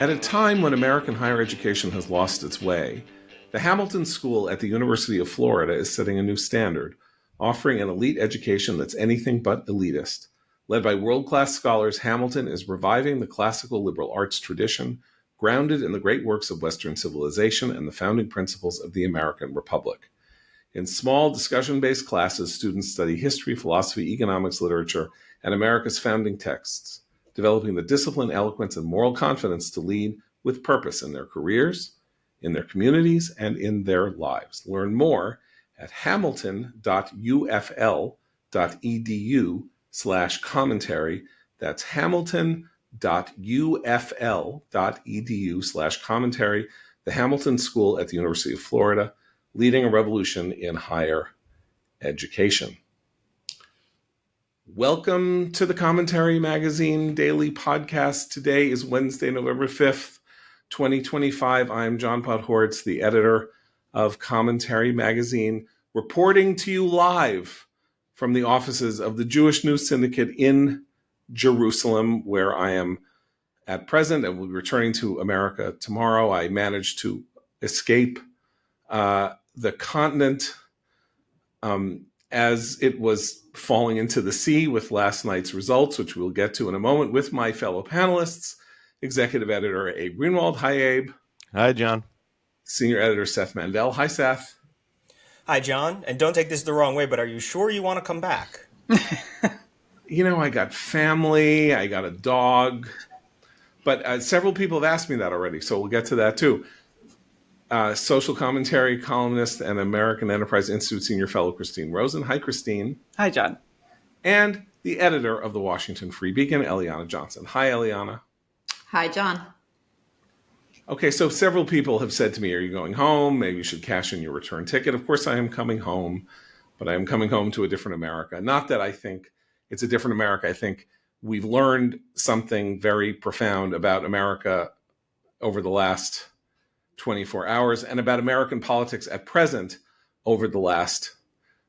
At a time when American higher education has lost its way, the Hamilton School at the University of Florida is setting a new standard, offering an elite education that's anything but elitist. Led by world-class scholars, Hamilton is reviving the classical liberal arts tradition, grounded in the great works of Western civilization and the founding principles of the American Republic. In small discussion-based classes, students study history, philosophy, economics, literature, and America's founding texts, developing the discipline, eloquence, and moral confidence to lead with purpose in their careers, in their communities, and in their lives. Learn more at hamilton.ufl.edu/commentary. That's hamilton.ufl.edu/commentary. The Hamilton School at the University of Florida, leading a revolution in higher education. Welcome to the Commentary Magazine Daily Podcast. Today is Wednesday, November 5th, 2025. I'm John Podhoretz, the editor of Commentary Magazine, reporting to you live from the offices of the Jewish News Syndicate in Jerusalem, where I am at present and will be returning to America tomorrow. I managed to escape the continent as it was falling into the sea with last night's results, which we'll get to in a moment, with my fellow panelists, executive editor Abe Greenwald. Hi, Abe. Hi, John. Senior editor Seth Mandel. Hi, Seth. Hi, John. And don't take this the wrong way, but are you sure you want to come back? You know, I got family, I got a dog, but several people have asked me that already, so we'll get to that too. Social commentary columnist and American Enterprise Institute senior fellow Christine Rosen. Hi, Christine. Hi, John. And the editor of the Washington Free Beacon, Eliana Johnson. Hi, Eliana. Hi, John. Okay, so several people have said to me, are you going home? Maybe you should cash in your return ticket. Of course, I am coming home, but I am coming home to a different America. Not that I think it's a different America. I think we've learned something very profound about America over the last 24 hours and about American politics at present over the last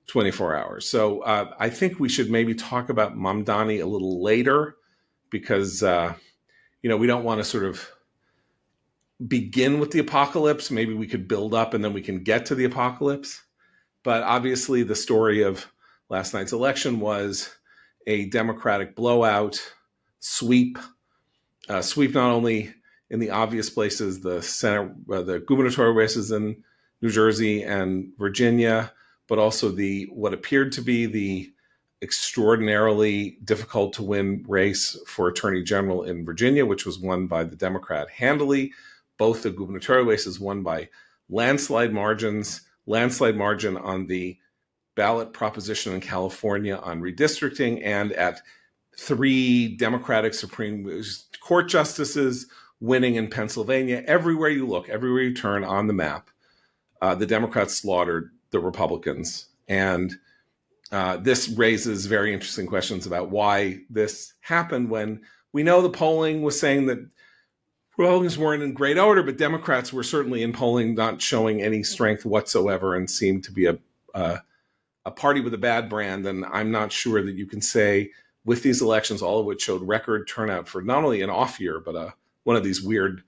24 hours. So I think we should maybe talk about Mamdani a little later because, we don't want to sort of begin with the apocalypse. Maybe we could build up and then we can get to the apocalypse. But obviously the story of last night's election was a Democratic blowout, sweep not only in the obvious places, the Senate, the gubernatorial races in New Jersey and Virginia, but also what appeared to be the extraordinarily difficult to win race for Attorney General in Virginia, which was won by the Democrat handily. Both the gubernatorial races won by landslide margin on the ballot proposition in California on redistricting, and at 3 Democratic Supreme Court justices winning in Pennsylvania. Everywhere you look, everywhere you turn on the map, the Democrats slaughtered the Republicans. And this raises very interesting questions about why this happened when we know the polling was saying that Republicans weren't in great order, but Democrats were certainly in polling not showing any strength whatsoever and seemed to be a party with a bad brand. And I'm not sure that you can say with these elections, all of which showed record turnout for not only an off year, but one of these weird,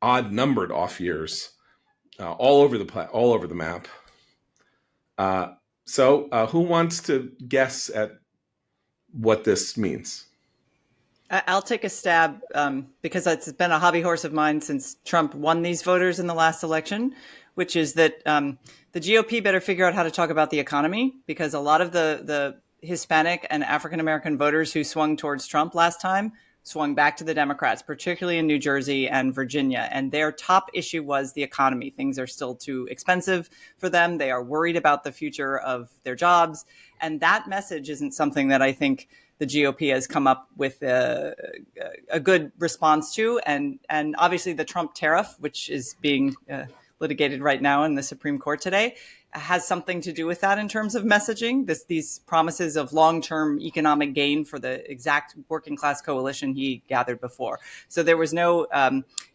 odd-numbered off years, all over the map. So, who wants to guess at what this means? I'll take a stab because it's been a hobby horse of mine since Trump won these voters in the last election, which is that the GOP better figure out how to talk about the economy, because a lot of the Hispanic and African-American voters who swung towards Trump last time swung back to the Democrats, particularly in New Jersey and Virginia. And their top issue was the economy. Things are still too expensive for them. They are worried about the future of their jobs. And that message isn't something that I think the GOP has come up with a good response to. And obviously the Trump tariff, which is being litigated right now in the Supreme Court today, has something to do with that in terms of messaging. These promises of long-term economic gain for the exact working class coalition he gathered before. So there was no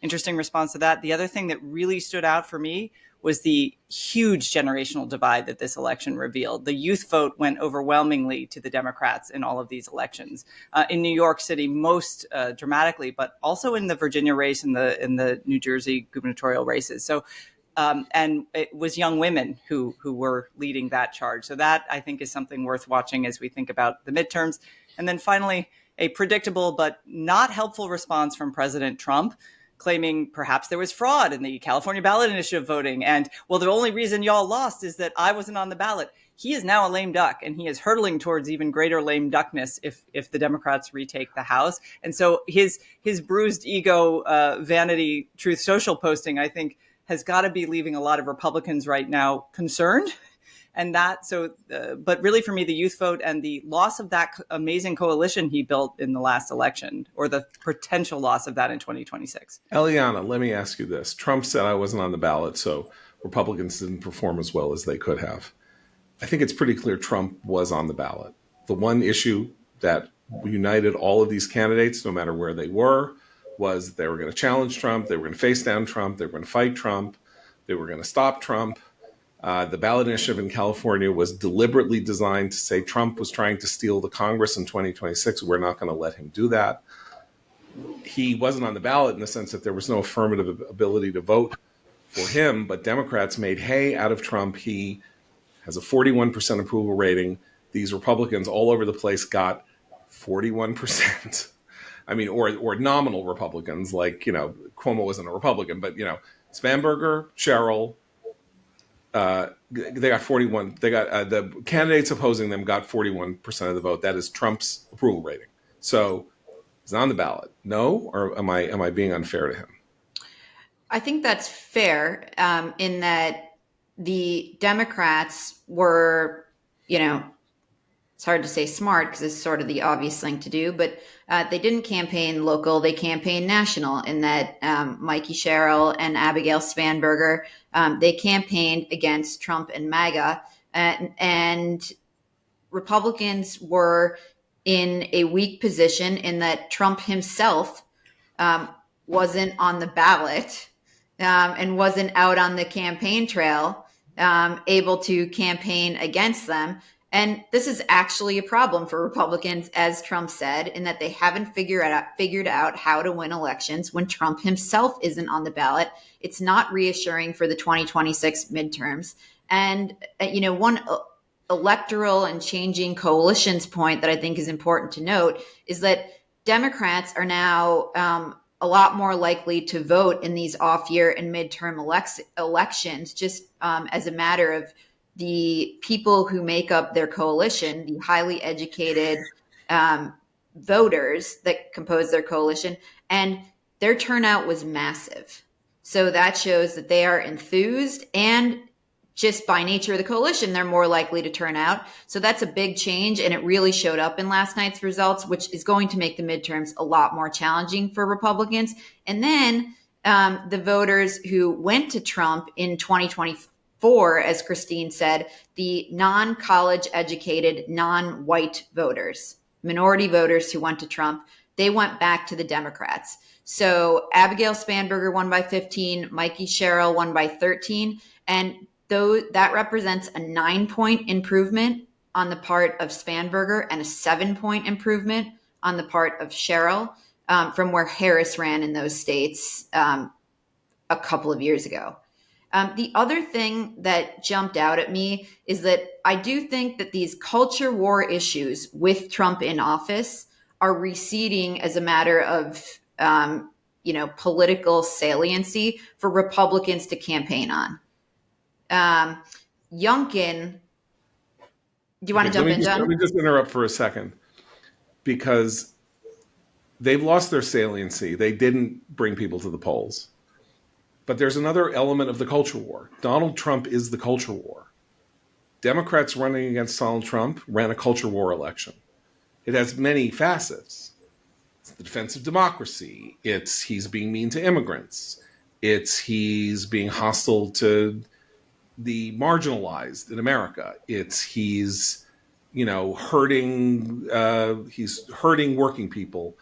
interesting response to that. The other thing that really stood out for me was the huge generational divide that this election revealed. The youth vote went overwhelmingly to the Democrats in all of these elections. In New York City, most dramatically, but also in the Virginia race and the New Jersey gubernatorial races. So, and it was young women who were leading that charge. So that, I think, is something worth watching as we think about the midterms. And then finally, a predictable but not helpful response from President Trump, claiming perhaps there was fraud in the California ballot initiative voting. And, well, the only reason y'all lost is that I wasn't on the ballot. He is now a lame duck, and he is hurtling towards even greater lame duckness if the Democrats retake the House. And so his bruised ego, vanity, Truth Social posting, I think, has got to be leaving a lot of Republicans right now concerned. And but really for me, the youth vote and the loss of that amazing coalition he built in the last election, or the potential loss of that in 2026. Eliana, let me ask you this. Trump said I wasn't on the ballot, so Republicans didn't perform as well as they could have. I think it's pretty clear Trump was on the ballot. The one issue that united all of these candidates, no matter where they were, was they were going to challenge Trump, they were going to face down Trump, they were going to fight Trump, they were going to stop Trump. The ballot initiative in California was deliberately designed to say Trump was trying to steal the Congress in 2026. We're not going to let him do that. He wasn't on the ballot in the sense that there was no affirmative ability to vote for him, but Democrats made hay out of Trump. He has a 41% approval rating. These Republicans all over the place got 41%. I mean, or nominal Republicans, like, Cuomo wasn't a Republican, but, Spanberger, Sherrill, they got 41. They got the candidates opposing them got 41% of the vote. That is Trump's approval rating. So he's on the ballot. No, or am I being unfair to him? I think that's fair, in that the Democrats were, it's hard to say smart because it's sort of the obvious thing to do, but they didn't campaign local, they campaigned national, in that Mikey Sherrill and Abigail Spanberger, they campaigned against Trump and MAGA, and Republicans were in a weak position in that Trump himself wasn't on the ballot and wasn't out on the campaign trail, able to campaign against them. And this is actually a problem for Republicans, as Trump said, in that they haven't figured out how to win elections when Trump himself isn't on the ballot. It's not reassuring for the 2026 midterms. And, one electoral and changing coalitions point that I think is important to note is that Democrats are now a lot more likely to vote in these off-year and midterm elections, just as a matter of the people who make up their coalition, the highly educated voters that compose their coalition, and their turnout was massive. So that shows that they are enthused, and just by nature of the coalition, they're more likely to turn out. So that's a big change, and it really showed up in last night's results, which is going to make the midterms a lot more challenging for Republicans. And then the voters who went to Trump in 2024, as Christine said, the non-college educated, non-white voters, minority voters who went to Trump, they went back to the Democrats. So Abigail Spanberger won by 15, Mikey Sherrill won by 13. And that represents a 9-point improvement on the part of Spanberger and a 7-point improvement on the part of Sherrill from where Harris ran in those states a couple of years ago. The other thing that jumped out at me is that I do think that these culture war issues with Trump in office are receding as a matter of, political saliency for Republicans to campaign on. Youngkin, do you want to jump in, John? Let me just interrupt for a second, because they've lost their saliency. They didn't bring people to the polls. But there's another element of the culture war. Donald Trump is the culture war. Democrats running against Donald Trump ran a culture war election. It has many facets. It's the defense of democracy. It's he's being mean to immigrants. It's he's being hostile to the marginalized in America. It's he's hurting working people.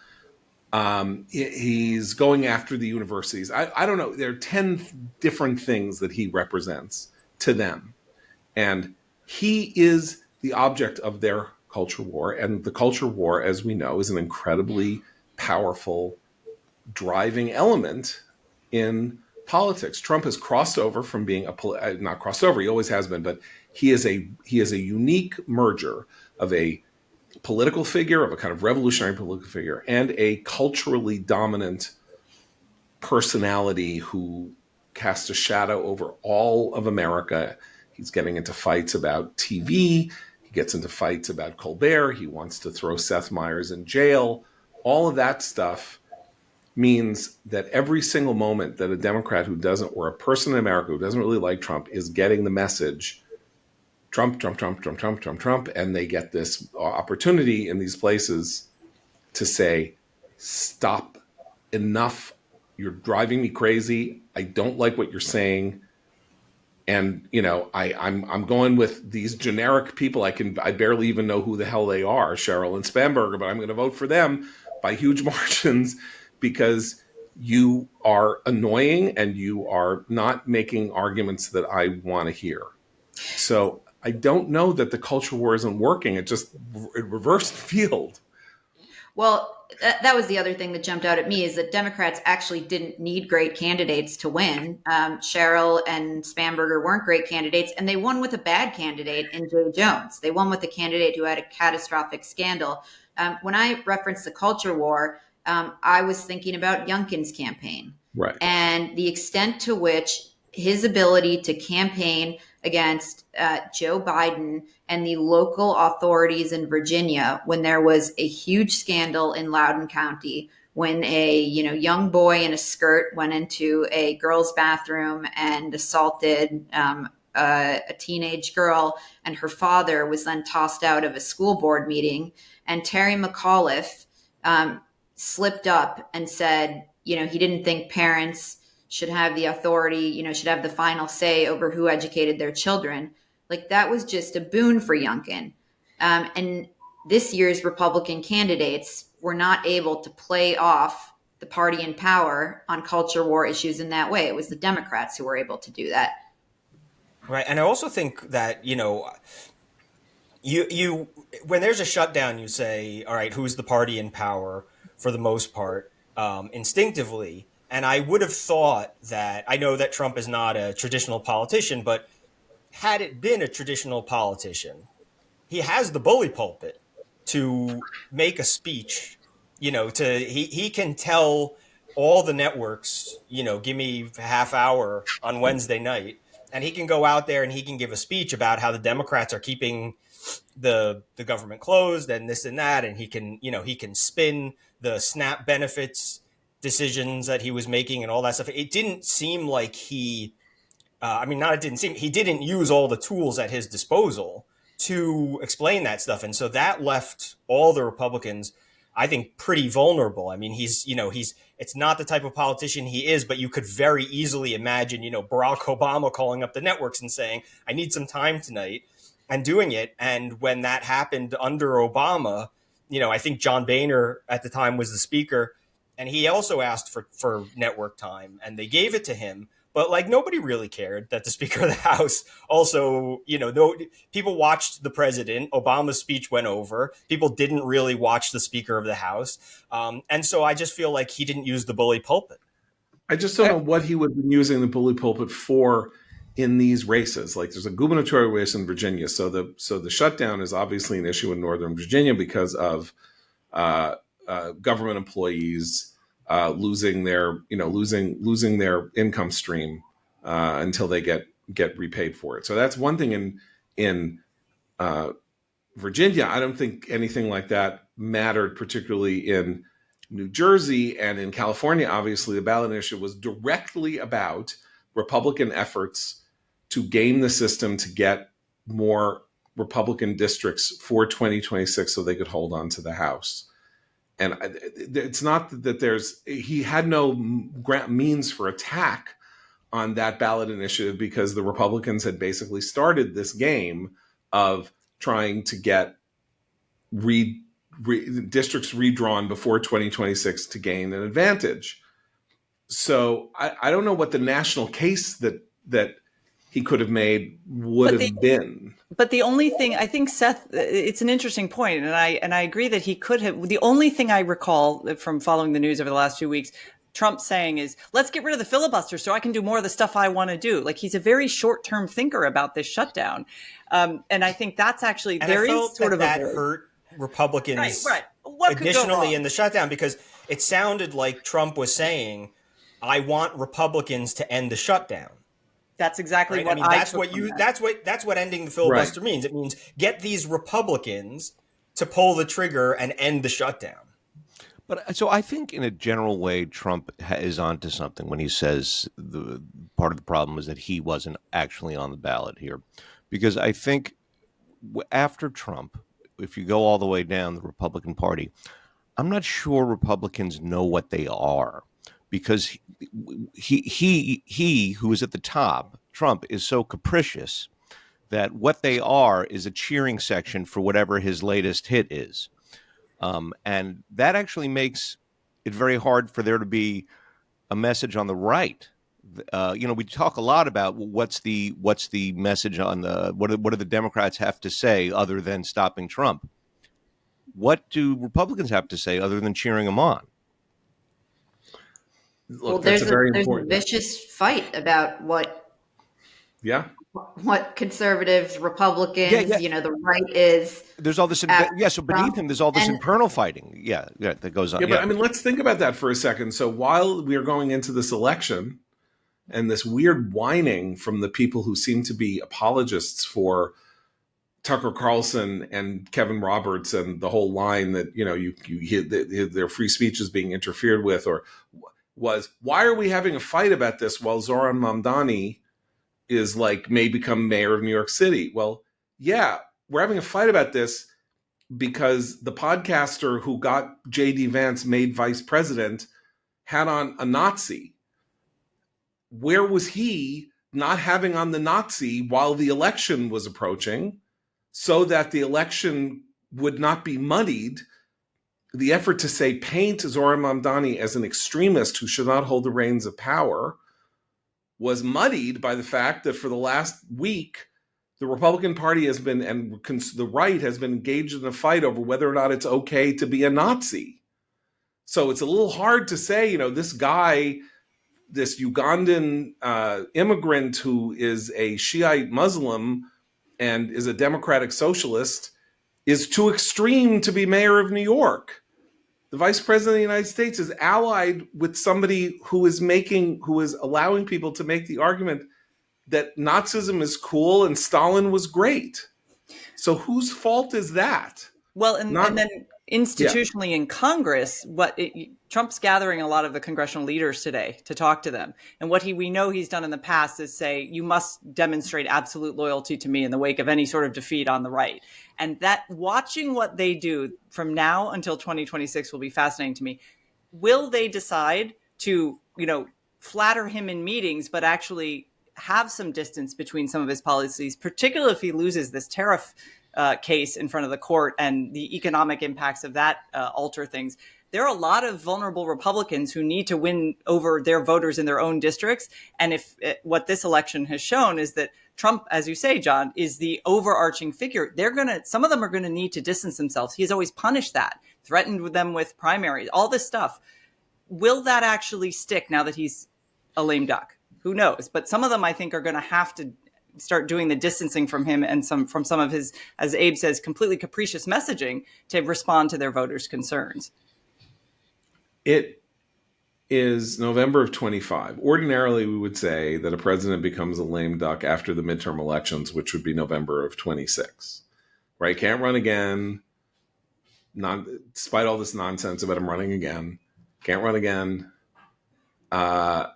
He's going after the universities. I don't know. There are 10 different things that he represents to them. And he is the object of their culture war. And the culture war, as we know, is an incredibly powerful driving element in politics. Trump has crossed over from being not crossed over, he always has been, but he is a unique merger of a political figure, of a kind of revolutionary political figure, and a culturally dominant personality who casts a shadow over all of America. He's getting into fights about TV. He gets into fights about Colbert. He wants to throw Seth Meyers in jail. All of that stuff means that every single moment that a Democrat who doesn't, or a person in America who doesn't really like Trump, is getting the message, Trump, Trump, Trump, Trump, Trump, Trump, Trump, and they get this opportunity in these places to say, stop, enough, you're driving me crazy, I don't like what you're saying. And I'm going with these generic people. I barely even know who the hell they are, Cheryl and Spamberger, but I'm going to vote for them by huge margins because you are annoying and you are not making arguments that I want to hear. So I don't know that the culture war isn't working. It reversed field. Well, that was the other thing that jumped out at me, is that Democrats actually didn't need great candidates to win. Cheryl and Spamberger weren't great candidates, and they won with a bad candidate in Jay Jones. They won with a candidate who had a catastrophic scandal. When I referenced the culture war, I was thinking about Youngkin's campaign. Right. And the extent to which his ability to campaign against Joe Biden and the local authorities in Virginia when there was a huge scandal in Loudoun County, when a young boy in a skirt went into a girl's bathroom and assaulted a teenage girl, and her father was then tossed out of a school board meeting, and Terry McAuliffe slipped up and said, he didn't think parents should have the authority, should have the final say over who educated their children. Like, that was just a boon for Youngkin. And this year's Republican candidates were not able to play off the party in power on culture war issues in that way. It was the Democrats who were able to do that. Right. And I also think that, you when there's a shutdown, you say, all right, who's the party in power for the most part, instinctively. And I would have thought that, I know that Trump is not a traditional politician, but had it been a traditional politician, he has the bully pulpit to make a speech, he can tell all the networks, give me a half hour on Wednesday night, and he can go out there and he can give a speech about how the Democrats are keeping the government closed and this and that, and he can spin the SNAP benefits decisions that he was making and all that stuff. It didn't seem like he didn't use all the tools at his disposal to explain that stuff. And so that left all the Republicans, I think, pretty vulnerable. I mean, it's not the type of politician he is, but you could very easily imagine, Barack Obama calling up the networks and saying, I need some time tonight, and doing it. And when that happened under Obama, I think John Boehner at the time was the speaker, and he also asked for network time, and they gave it to him. But nobody really cared that the Speaker of the House also, people watched the president. Obama's speech went over. People didn't really watch the Speaker of the House. And so I just feel like he didn't use the bully pulpit. I just don't know what he would be using the bully pulpit for in these races. Like, there's a gubernatorial race in Virginia. So the shutdown is obviously an issue in Northern Virginia because of government employees losing their income stream until they get repaid for it. So that's one thing in Virginia. I don't think anything like that mattered particularly in New Jersey and in California. Obviously, the ballot initiative was directly about Republican efforts to game the system to get more Republican districts for 2026 so they could hold on to the House. And it's not that he had no means for attack on that ballot initiative because the Republicans had basically started this game of trying to get districts redrawn before 2026 to gain an advantage. So I don't know what the national case that he could have made would have been. But the only thing I think, Seth, it's an interesting point, and I agree that he could have. The only thing I recall from following the news over the last 2 weeks, Trump saying is, "Let's get rid of the filibuster so I can do more of the stuff I want to do." Like, he's a very short-term thinker about this shutdown, and I think that's actually And there I felt is sort of that a hurt Republicans right. What could go additionally wrong? in the shutdown, because it sounded like Trump was saying, "I want Republicans to end the shutdown." That's exactly Right? what I mean, I took from that. that's what ending the filibuster means. It means get these Republicans to pull the trigger and end the shutdown. But so I think in a general way, Trump is onto something when he says the part of the problem is that he wasn't actually on the ballot here. Because I think after Trump, if you go all the way down the Republican Party, I'm not sure Republicans know what they are, because he who is at the top, Trump, is so capricious that what they are is a cheering section for whatever his latest hit is. And that actually makes it very hard for there to be a message on the right. We talk a lot about what's the message on what do the Democrats have to say other than stopping Trump? What do Republicans have to say other than cheering him on? Look, that's there's a important. vicious fight about what Yeah. conservatives, Republicans, Yeah. the right is. There's all this. So beneath him, there's all this internal fighting. Yeah, that goes on. Yeah, but I mean, let's think about that for a second. So while we are going into this election and this weird whining from the people who seem to be apologists for Tucker Carlson and Kevin Roberts and the whole line that, you hear their free speech is being interfered with, or why are we having a fight about this while Zoran Mamdani is may become mayor of New York City? Well, yeah, we're having a fight about this because the podcaster who got J.D. Vance made vice president had on a Nazi. Where was he not having on the Nazi while the election was approaching, so that the election would not be muddied? The effort to paint Zoran Mamdani as an extremist who should not hold the reins of power was muddied by the fact that for the last week, the Republican Party has been, and the right has been, engaged in a fight over whether or not it's okay to be a Nazi. So it's a little hard to say, this guy, this Ugandan immigrant who is a Shiite Muslim and is a democratic socialist, is too extreme to be mayor of New York. The vice president of the United States is allied with somebody who is allowing people to make the argument that Nazism is cool and Stalin was great. So whose fault is that? Well, and then institutionally in Congress, Trump's gathering a lot of the congressional leaders today to talk to them. And what we know he's done in the past is say, you must demonstrate absolute loyalty to me in the wake of any sort of defeat on the right. And that watching what they do from now until 2026 will be fascinating to me. Will they decide to, flatter him in meetings, but actually have some distance between some of his policies, particularly if he loses this tariff case in front of the court and the economic impacts of that alter things? There are a lot of vulnerable Republicans who need to win over their voters in their own districts. And what this election has shown is that Trump, as you say, John, is the overarching figure. Some of them are going to need to distance themselves. He's always punished that, threatened with them with primaries, all this stuff. Will that actually stick now that he's a lame duck? Who knows? But some of them, I think, are going to have to start doing the distancing from him and from some of his, as Abe says, completely capricious messaging to respond to their voters' concerns. It is November of 25. Ordinarily, we would say that a president becomes a lame duck after the midterm elections, which would be November of 26. Right? Can't run again. Despite all this nonsense about him running again. Can't run again. The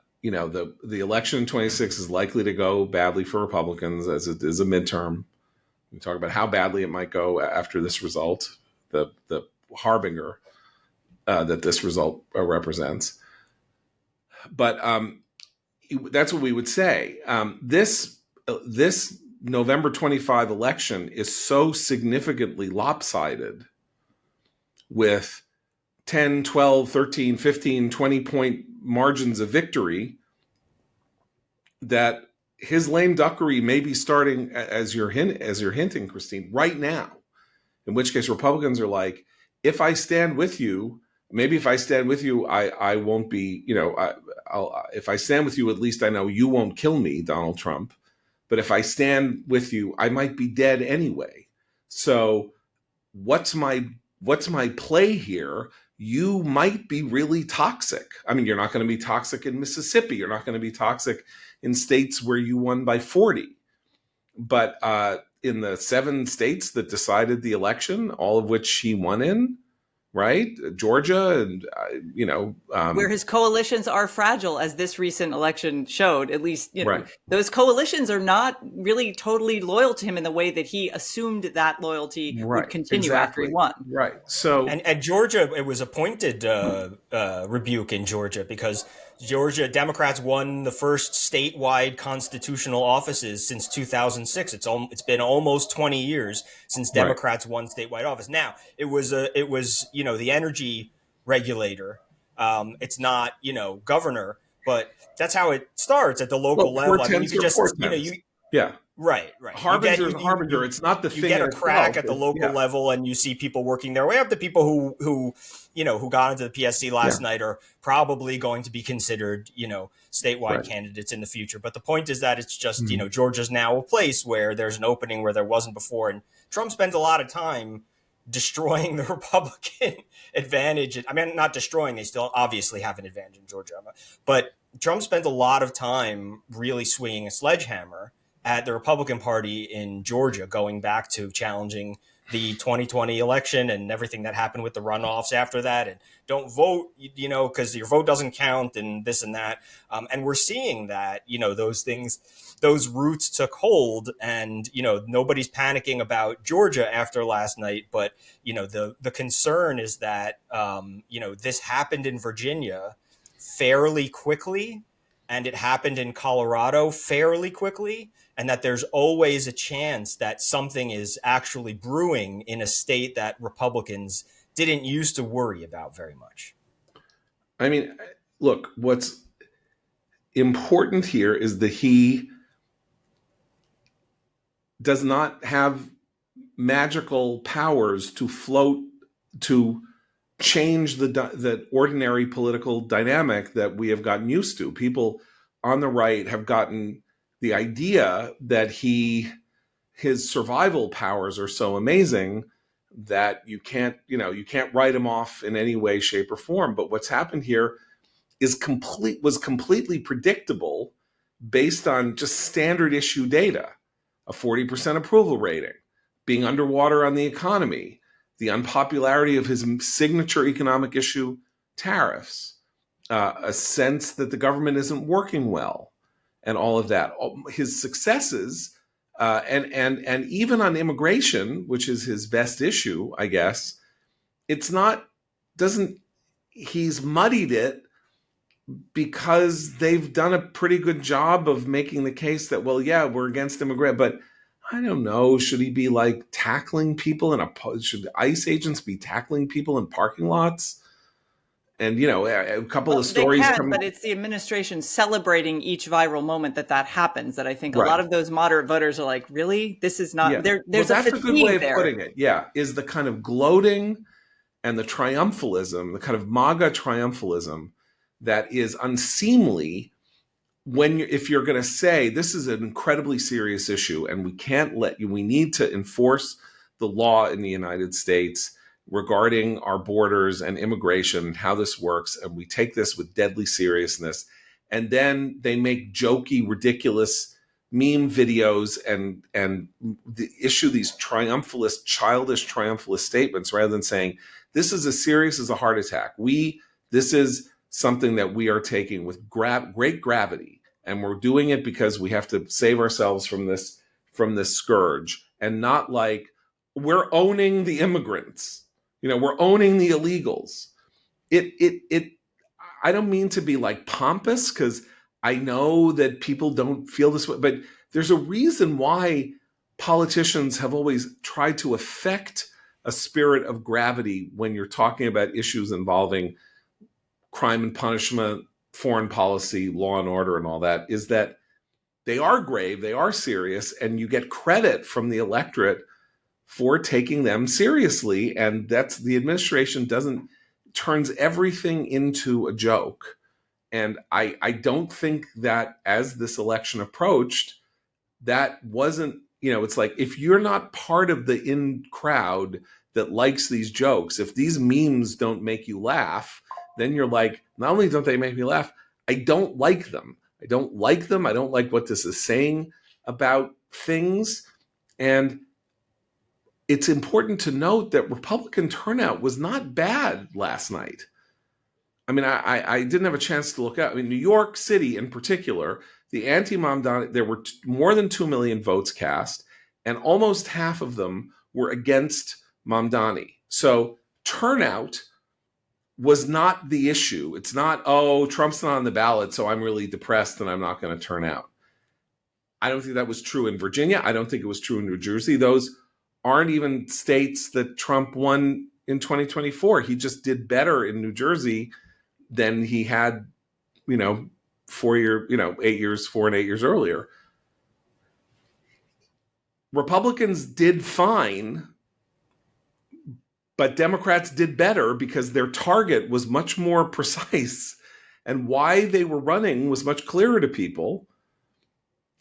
election in 26 is likely to go badly for Republicans, as it is a midterm. We talk about how badly it might go after this result, the harbinger that this result represents. But that's what we would say. This November 25 election is so significantly lopsided with 10, 12, 13, 15, 20-point margins of victory, that his lame duckery may be starting, as you're hinting, Christine, right now. In which case, Republicans are like, if I stand with you, maybe if I stand with you, I won't be, if I stand with you, at least I know you won't kill me, Donald Trump. But if I stand with you, I might be dead anyway. So what's my play here? You might be really toxic. I mean, you're not going to be toxic in Mississippi. You're not going to be toxic in states where you won by 40. But in the 7 states that decided the election, all of which he won in, right? Georgia and, where his coalitions are fragile, as this recent election showed, at least, right. Those coalitions are not really totally loyal to him in the way that he assumed that loyalty would continue after he won. Right. So, and Georgia, it was a pointed rebuke in Georgia, because Georgia Democrats won the first statewide constitutional offices since 2006. It's been almost 20 years since Democrats won statewide office. Now, it was the energy regulator. It's not, governor, but that's how it starts at the local level. I mean, you could just, yeah. Right. Harbinger. It's not the thing. You get a crack at the local level, and you see people working their way up. The people who got into the PSC last night are probably going to be considered, statewide candidates in the future. But the point is that it's just, Georgia's now a place where there's an opening where there wasn't before. And Trump spends a lot of time destroying the Republican advantage. I mean, not destroying, they still obviously have an advantage in Georgia. But Trump spends a lot of time really swinging a sledgehammer at the Republican Party in Georgia, going back to challenging the 2020 election and everything that happened with the runoffs after that, and don't vote, because your vote doesn't count, and this and that. And we're seeing that, those roots took hold, and, nobody's panicking about Georgia after last night. But, the concern is that, this happened in Virginia fairly quickly, and it happened in Colorado fairly quickly, and that there's always a chance that something is actually brewing in a state that Republicans didn't used to worry about very much. I mean, look, what's important here is that he does not have magical powers to float, to change the ordinary political dynamic that we have gotten used to. People on the right have gotten the idea that his survival powers are so amazing that you can't write him off in any way, shape, or form. But what's happened here was completely predictable based on just standard issue data: a 40% approval rating, being underwater on the economy, the unpopularity of his signature economic issue, tariffs, a sense that the government isn't working well, and all of that. His successes, and even on immigration, which is his best issue, I guess, he's muddied it because they've done a pretty good job of making the case that, well, yeah, we're against immigrant, but I don't know, should he be like tackling people should ICE agents be tackling people in parking lots? And, a couple of stories but it's the administration celebrating each viral moment that happens, that I think a lot of those moderate voters are like, really? This is not, there's that's a a good way of there. putting it. Yeah. Is the kind of gloating and the triumphalism, the kind of MAGA triumphalism that is unseemly if you're going to say this is an incredibly serious issue and we need to enforce the law in the United States regarding our borders and immigration and how this works, and we take this with deadly seriousness. And then they make jokey, ridiculous meme videos and issue these childish triumphalist statements, rather than saying this is as serious as a heart attack. This is something that we are taking with great gravity, and we're doing it because we have to save ourselves from this scourge, and not like we're owning the immigrants. We're owning the illegals. I don't mean to be like pompous, because I know that people don't feel this way, but there's a reason why politicians have always tried to affect a spirit of gravity when you're talking about issues involving crime and punishment, foreign policy, law and order, and all that, is that they are grave, they are serious, and you get credit from the electorate for taking them seriously. And that's, the administration doesn't, turns everything into a joke. And I don't think that as this election approached, that wasn't, it's like, if you're not part of the in crowd that likes these jokes, if these memes don't make you laugh, then you're like, not only don't they make me laugh, I don't like them. I don't like them. I don't like what this is saying about things. And it's important to note that Republican turnout was not bad last night. I mean, I didn't have a chance to look at. I mean, New York City in particular, the anti-mamdani, there were more than 2 million votes cast, and almost half of them were against mamdani. So turnout was not the issue. It's not, oh, Trump's not on the ballot, so I'm really depressed and I'm not going to turn out. I don't think that was true in Virginia. I don't think it was true in New Jersey. Those aren't even states that Trump won in 2024. He just did better in New Jersey than he had, 4 and 8 years earlier. Republicans did fine, but Democrats did better because their target was much more precise, and why they were running was much clearer to people.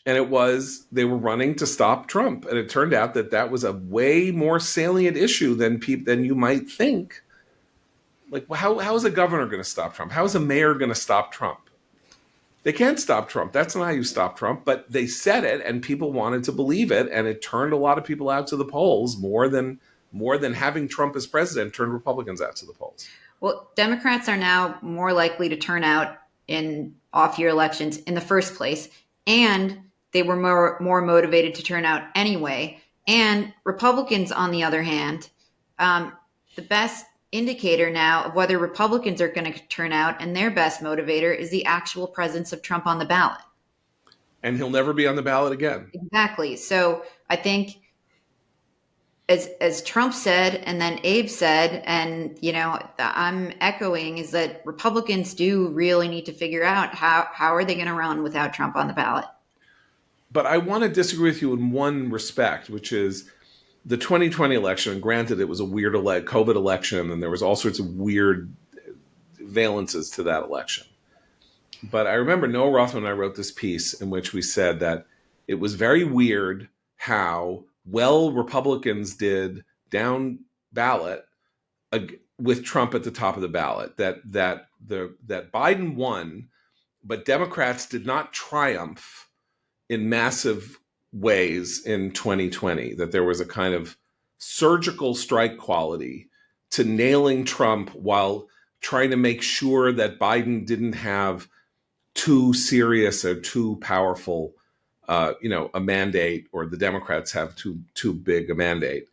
And it was, they were running to stop Trump. And it turned out that that was a way more salient issue than you might think. Like, how is a governor going to stop Trump? How is a mayor going to stop Trump? They can't stop Trump. That's not how you stop Trump. But they said it, and people wanted to believe it, and it turned a lot of people out to the polls more than having Trump as president turned Republicans out to the polls. Well, Democrats are now more likely to turn out in off-year elections in the first place, and they were more motivated to turn out anyway. And Republicans, on the other hand, the best indicator now of whether Republicans are going to turn out, and their best motivator, is the actual presence of Trump on the ballot. And he'll never be on the ballot again. Exactly. So I think, as Trump said, and then Abe said, and I'm echoing, is that Republicans do really need to figure out how are they going to run without Trump on the ballot. But I want to disagree with you in one respect, which is the 2020 election. And granted, it was a weird COVID election, and there was all sorts of weird valences to that election. But I remember Noah Rothman and I wrote this piece in which we said that it was very weird how well Republicans did down ballot with Trump at the top of the ballot. That Biden won, but Democrats did not triumph in massive ways in 2020, that there was a kind of surgical strike quality to nailing Trump while trying to make sure that Biden didn't have too serious or too powerful, a mandate, or the Democrats have too big a mandate.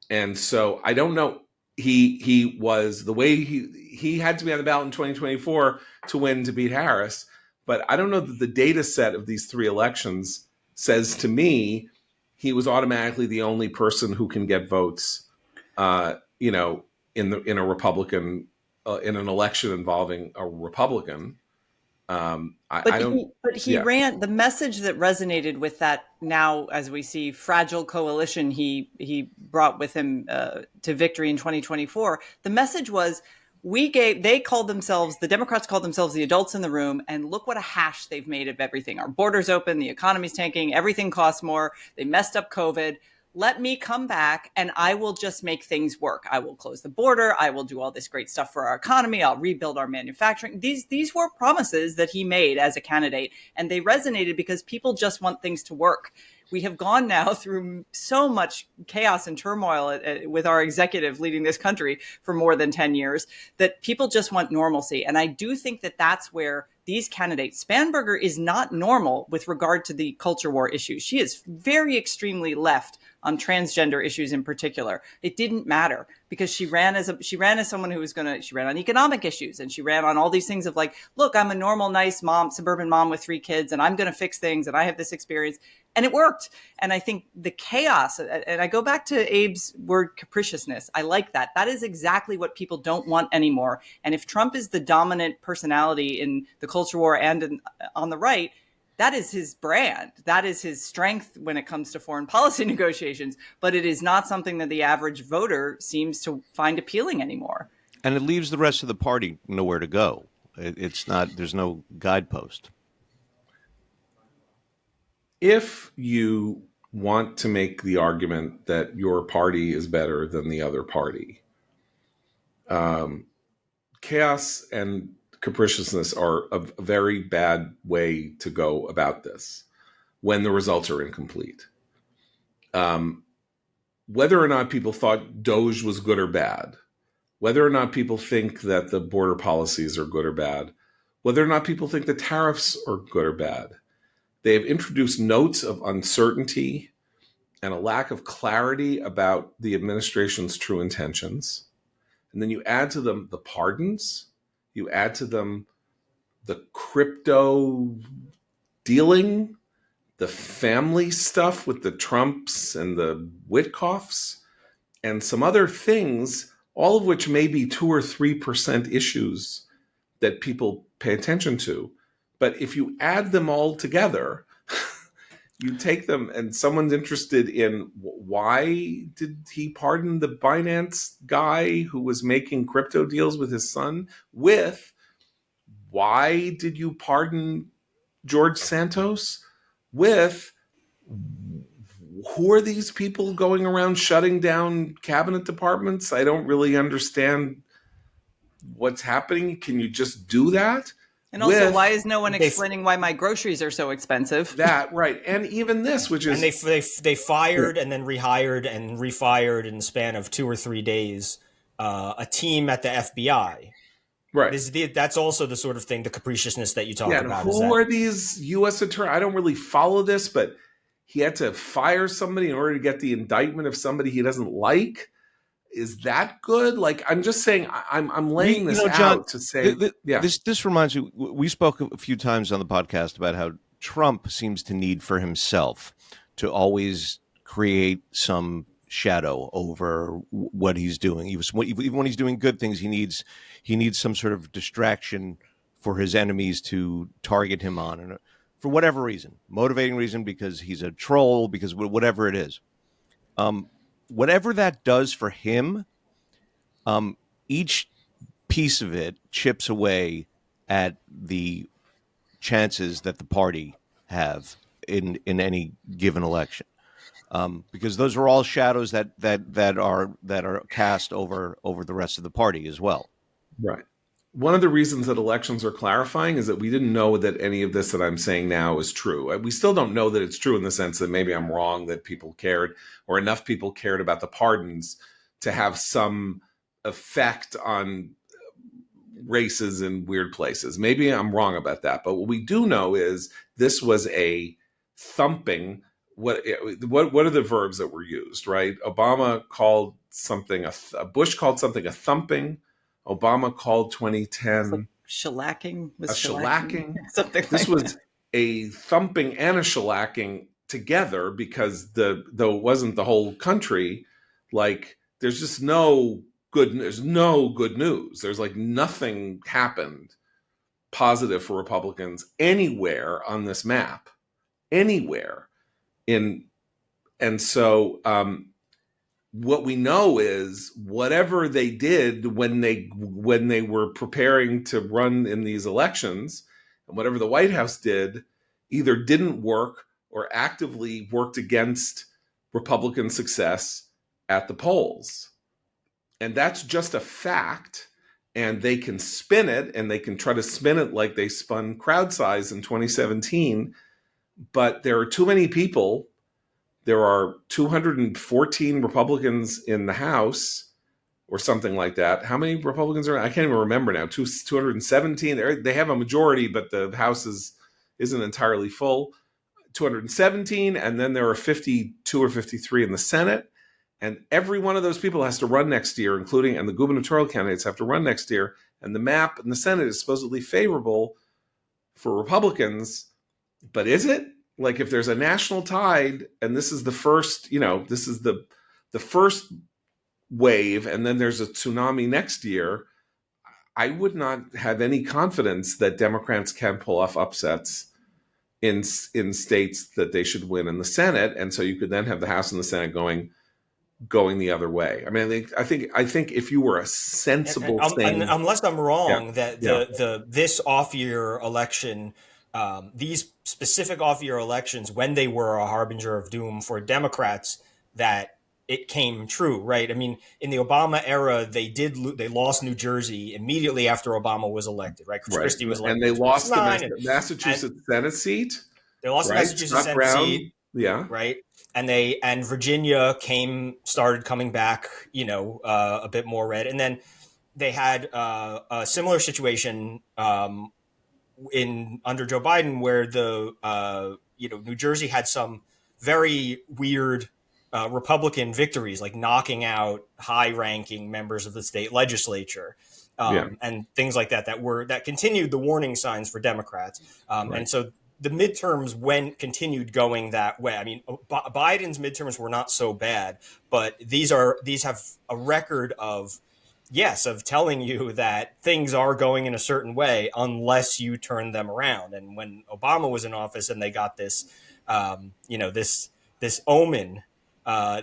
And so I don't know. He was, the way he had to be on the ballot in 2024 to win, to beat Harris. But I don't know that the data set of these three elections says to me he was automatically the only person who can get votes, in a Republican, in an election involving a Republican. He ran the message that resonated with that, now, as we see, fragile coalition he brought with him to victory in 2024. The message was, the Democrats called themselves the adults in the room, and look what a hash they've made of everything. Our border's open, the economy's tanking, everything costs more, they messed up COVID. Let me come back and I will just make things work. I will close the border. I will do all this great stuff for our economy. I'll rebuild our manufacturing. These were promises that he made as a candidate, and they resonated because people just want things to work. We have gone now through so much chaos and turmoil with our executive leading this country for more than 10 years that people just want normalcy. And I do think that that's where these candidates, Spanberger is not normal with regard to the culture war issues. She is very extremely left on transgender issues in particular. It didn't matter because she ran as someone who was she ran on economic issues, and she ran on all these things of like, look, I'm a normal, nice mom, suburban mom with 3 kids, and I'm going to fix things, and I have this experience. And it worked. And I think the chaos, and I go back to Abe's word capriciousness. I like that. That is exactly what people don't want anymore. And if Trump is the dominant personality in the culture war and on the right, that is his brand. That is his strength when it comes to foreign policy negotiations. But it is not something that the average voter seems to find appealing anymore. And it leaves the rest of the party nowhere to go. It's not, there's no guidepost. If you want to make the argument that your party is better than the other party, chaos and capriciousness are a very bad way to go about this when the results are incomplete. Whether or not people thought Doge was good or bad, whether or not people think that the border policies are good or bad, whether or not people think the tariffs are good or bad, they have introduced notes of uncertainty and a lack of clarity about the administration's true intentions. And then you add to them the pardons, you add to them the crypto dealing, the family stuff with the Trumps and the Witkoffs, and some other things, all of which may be 2 or 3% issues that people pay attention to. But if you add them all together, you take them and someone's interested in why did he pardon the Binance guy who was making crypto deals with his son, with why did you pardon George Santos, with who are these people going around shutting down cabinet departments? I don't really understand what's happening. Can you just do that? And also, With- why is no one explaining why my groceries are so expensive? That, right. And even this, which is... And they fired and then rehired and refired in the span of 2 or 3 days a team at the FBI. Right. That's also the sort of thing, the capriciousness that you talk Yeah, and about. who are these U.S. attorneys? I don't really follow this, but he had to fire somebody in order to get the indictment of somebody he doesn't like. Is that good? Like, I'm just saying, I'm laying this John, out to say, this reminds me. We spoke a few times on the podcast about how Trump seems to need for himself to always create some shadow over what he's doing. Even when he's doing good things, he needs some sort of distraction for his enemies to target him on, and for whatever reason, motivating reason, because he's a troll, because whatever it is. Whatever that does for him, each piece of it chips away at the chances that the party have in any given election, because those are all shadows that are cast over the rest of the party as well. right. One of the reasons that elections are clarifying is that we didn't know that any of this that I'm saying now is true. We still don't know that it's true, in the sense that maybe I'm wrong, that people cared, or enough people cared about the pardons to have some effect on races in weird places. Maybe I'm wrong about that. But what we do know is this was a thumping. What are the verbs that were used, right? Obama called something, Bush called something a thumping. Obama called 2010 shellacking. A shellacking. Something This like was a thumping and a shellacking together, because though it wasn't the whole country, like there's just no good news. There's like nothing happened positive for Republicans anywhere on this map, anywhere and so what we know is whatever they did when they were preparing to run in these elections, and whatever the White House did, either didn't work or actively worked against Republican success at the polls. And that's just a fact. And they can spin it, and they can try to spin it like they spun crowd size in 2017. But there are too many people. There are 214 Republicans in the House, or something like that. How many Republicans are? I can't even remember now. 217. They have a majority, but the House isn't entirely full. 217, and then there are 52 or 53 in the Senate. And every one of those people has to run next year, and the gubernatorial candidates have to run next year. And the map in the Senate is supposedly favorable for Republicans. But is it? like if there's a national tide and this is the first, this is the first wave, and then there's a tsunami next year, I would not have any confidence that Democrats can pull off upsets in states that they should win in the Senate, and so you could then have the House and the Senate going the other way. I mean, I think if you were a sensible thing, unless I'm wrong, yeah, that yeah, this off year election, these specific off year elections, when they were a harbinger of doom for Democrats, that it came true, right? I mean, in the Obama era, they lost New Jersey immediately after Obama was elected, right? right, Christie was and elected they in lost the 2009, and Massachusetts Senate seat, they lost the right? Massachusetts Scott Senate Brown, seat, yeah, right? And Virginia started coming back, a bit more red, and then they had a similar situation in under Joe Biden, where New Jersey had some very weird Republican victories, like knocking out high-ranking members of the state legislature. yeah, And things like that that continued the warning signs for Democrats. right. And so the midterms continued going that way. I mean, Biden's midterms were not so bad, but these have a record of telling you that things are going in a certain way unless you turn them around. And when Obama was in office and they got this, this omen,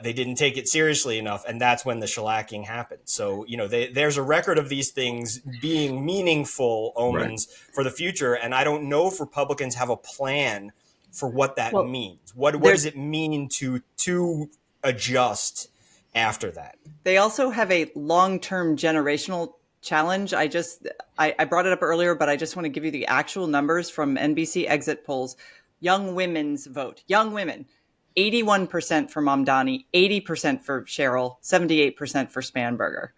they didn't take it seriously enough, and that's when the shellacking happened. So, there's a record of these things being meaningful Right. omens for the future, and I don't know if Republicans have a plan for what that Well, means. What does it mean to adjust after that? They also have a long-term generational challenge. I brought it up earlier, but I just want to give you the actual numbers from NBC exit polls. Young women's vote. Young women, 81% for Mamdani, 80% for Cheryl, 78% for Spanberger.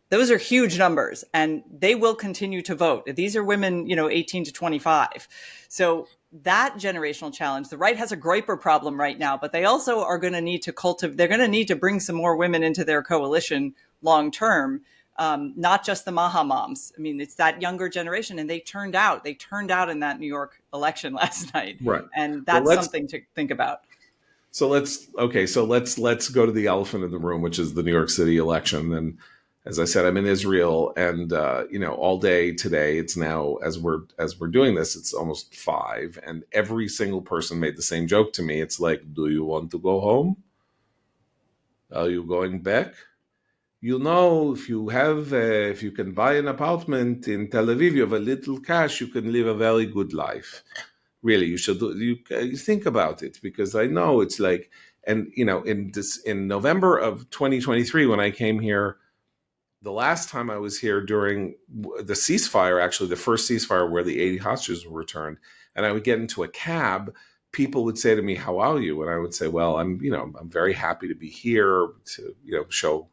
Those are huge numbers, and they will continue to vote. These are women, 18 to 25. So that generational challenge, the right has a Groyper problem right now, but they also are going to need to they're going to need to bring some more women into their coalition long term, not just the Maha moms. I mean, it's that younger generation, and they turned out in that New York election last night. Right. And that's something to think about. So let's go to the elephant in the room, which is the New York City election. And as I said, I'm in Israel, and all day today. It's now, as we're doing this, it's almost 5, and every single person made the same joke to me. It's like, do you want to go home? Are you going back? If you can buy an apartment in Tel Aviv, you have a little cash, you can live a very good life. Really, you should you think about it, because I know it's like, and in November of 2023, when I came here, the last time I was here during the ceasefire, actually the first ceasefire where the 80 hostages were returned, and I would get into a cab, people would say to me, "How are you?" And I would say, "Well, I'm very happy to be here to show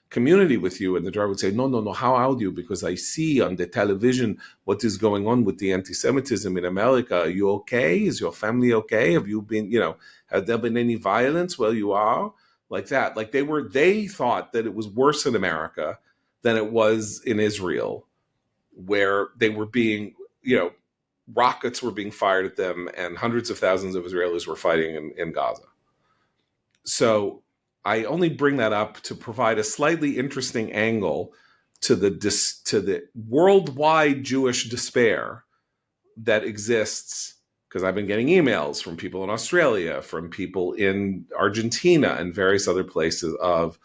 community with you." And the driver would say, no, how are you? Because I see on the television what is going on with the anti-Semitism in America. Are you okay? Is your family okay? Have you been, have there been any violence where you are? Like that. Like they thought that it was worse in America than it was in Israel, where they were being, rockets were being fired at them, and hundreds of thousands of Israelis were fighting in Gaza. So I only bring that up to provide a slightly interesting angle to the worldwide Jewish despair that exists, because I've been getting emails from people in Australia, from people in Argentina and various other places of,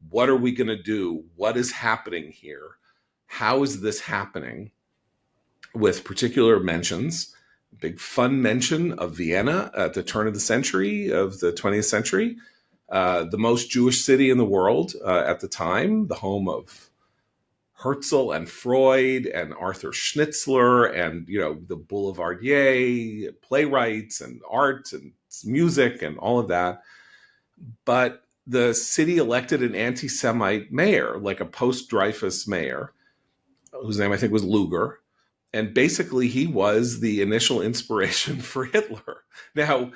what are we going to do? What is happening here? How is this happening? With particular mentions, big fun mention of Vienna at the turn of the century, of the 20th century, the most Jewish city in the world at the time, the home of Herzl and Freud and Arthur Schnitzler and, the Boulevardier playwrights and art and music and all of that. But the city elected an anti-Semite mayor, like a post-Dreyfus mayor, whose name I think was Luger. And basically he was the initial inspiration for Hitler. Now,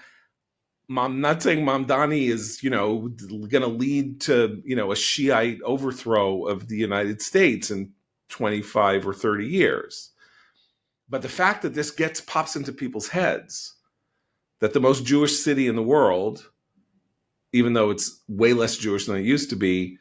I'm not saying Mamdani is, going to lead to, a Shiite overthrow of the United States in 25 or 30 years. But the fact that this pops into people's heads, that the most Jewish city in the world, even though it's way less Jewish than it used to be,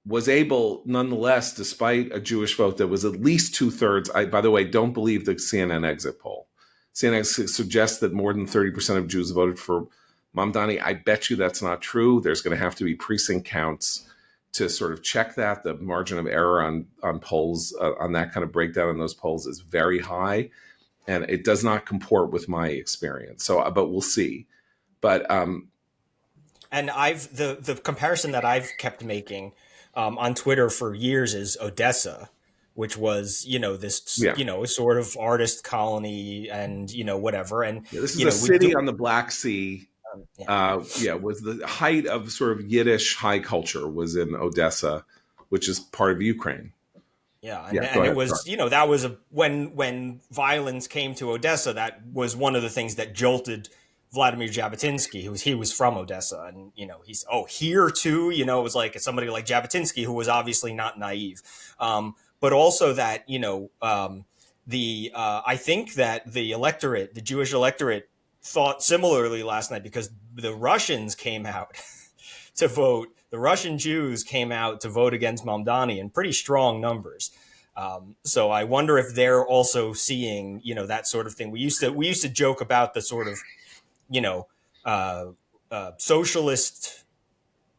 was able, nonetheless, despite a Jewish vote that was at least 2/3. By the way, don't believe the CNN exit poll. CNN suggests that more than 30% of Jews voted for Mamdani. I bet you that's not true. There's going to have to be precinct counts to sort of check that. The margin of error on polls, on that kind of breakdown in those polls, is very high, and it does not comport with my experience. So, but we'll see. But And the comparison that I've kept making on Twitter for years is Odessa, which was this sort of artist colony and whatever. And this is a city on the Black Sea. Was the height of sort of Yiddish high culture was in Odessa, which is part of Ukraine. And it was, that was when violence came to Odessa, that was one of the things that jolted Vladimir Jabotinsky, he was from Odessa, and he's here too. It was like somebody like Jabotinsky who was obviously not naive, but also that I think that the Jewish electorate, thought similarly last night, because the Russians came out to vote. The Russian Jews came out to vote against Mamdani in pretty strong numbers. So I wonder if they're also seeing that sort of thing. We used to joke about the sort of socialist,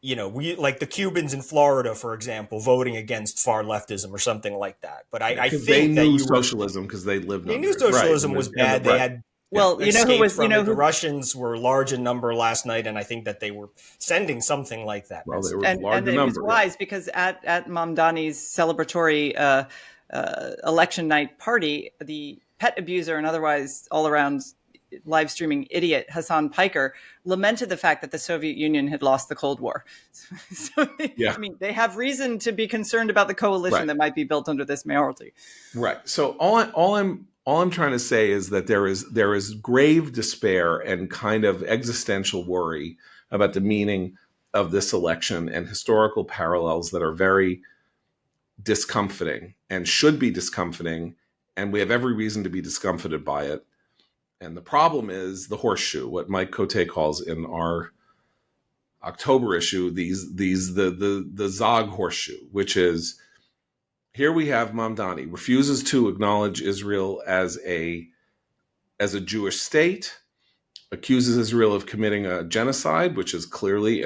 we like the Cubans in Florida, for example, voting against far leftism or something like that. But I think they knew that socialism because they lived. They knew socialism was bad. They had the Russians were large in number last night, and I think that they were sending something like that. Well, they were and large in it number. was wise because at Mamdani's celebratory election night party, the pet abuser and otherwise all around live streaming idiot Hassan Piker lamented the fact that the Soviet Union had lost the Cold War. I mean, they have reason to be concerned about the coalition that might be built under this mayoralty. Right. So all I'm trying to say is that there is grave despair and kind of existential worry about the meaning of this election and historical parallels that are very discomforting and should be discomforting, and we have every reason to be discomfited by it. And the problem is the horseshoe, what Mike Cote calls in our October issue, the Zog horseshoe, which is, here we have Mamdani refuses to acknowledge Israel as a Jewish state, accuses Israel of committing a genocide, which is clearly